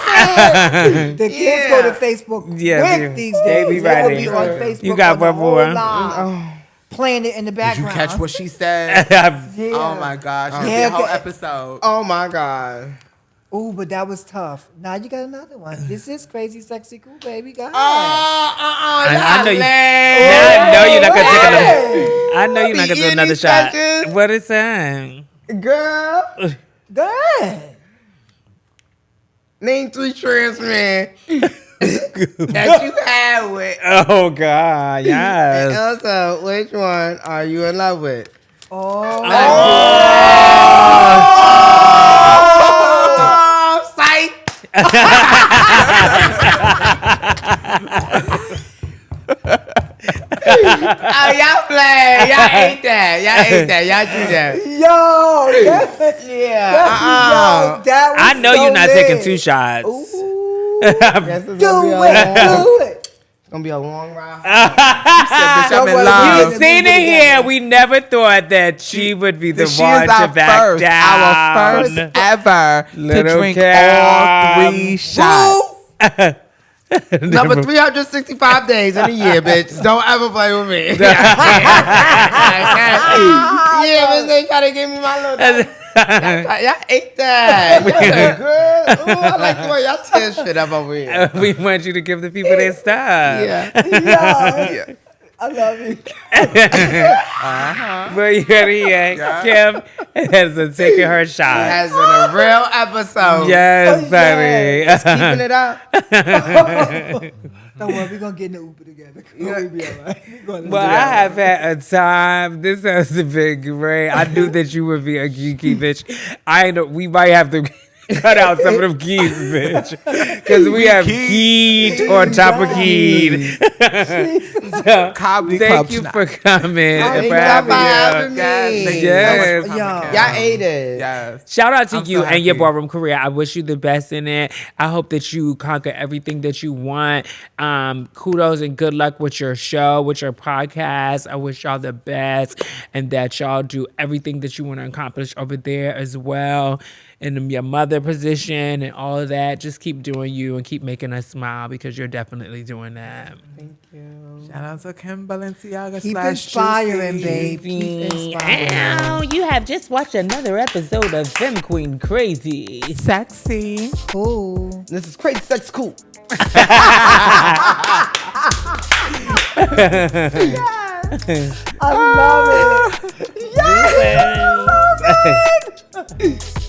it. The kids go to Facebook Yeah, quick these days. they be They will ready. be on Facebook You got on the one whole more. live, playing it in the Did you background. catch what she said? Yeah. Oh my gosh. It's Yeah, a whole okay. episode. Oh my God. Ooh, but that was tough. Now you got another one. This is crazy, sexy, cool, baby. Go ahead. I know you. Now Now I know you're not gonna take another. I know you're not gonna do Any another shot. sessions? What is that? Girl, Go ahead. name 3 trans men that you had with. Oh God, And yes. also, which one are you in love with? Oh, Oh, psych. Oh, y'all play. Y'all ate that. Y'all do that. yo, Yeah. yo, that was I know so you're not lit. taking 2 shots. Guess it's Do gonna be a long- it. It's gonna be a long ride. Bitch, I'm in Nobody love. did You've seen it here. We never thought that she would be the She one is to our back first, down. our first ever to Little drink Cam. all 3 shots. Number 365 days in a year, bitch. Don't ever play with me. Yeah, but they try to give me my little. Y'all ate that. Y'all good. Ooh, I like the way y'all tear shit up over here. We want you to give the people their stuff. Yeah. Yeah, I love you. But you gotta hear Kim has taken her shot. That's been a real episode. Yes, yes. honey. Keeping it up. Don't worry, we're gonna get in the Uber together. We'll be all right. We're gonna Well, do I that. have had a time. This has been great. I knew that you would be a geeky bitch. I know we might have to cut out some of them keys, bitch. because we have keyed on top of keyed. So, Comedy thank Club you tonight. for coming and Thank for y'all having for us. having me. Yes. Y'all ate it. Yes. Shout out to I'm you so and your happy. ballroom career. I wish you the best in it. I hope that you conquer everything that you want. Kudos and good luck with your show, with your podcast. I wish y'all the best and that y'all do everything that you want to accomplish over there as well. In your mother position and all of that. Just keep doing you and keep making us smile because you're definitely doing that. Thank you. Shout out to Kim Balenciaga Keep / inspiring, Juicy. babe. Keep inspiring. Ow, you have just watched another episode of Femme Queen Crazy. Sexy. Cool. This is crazy sex cool. I love it. Yes.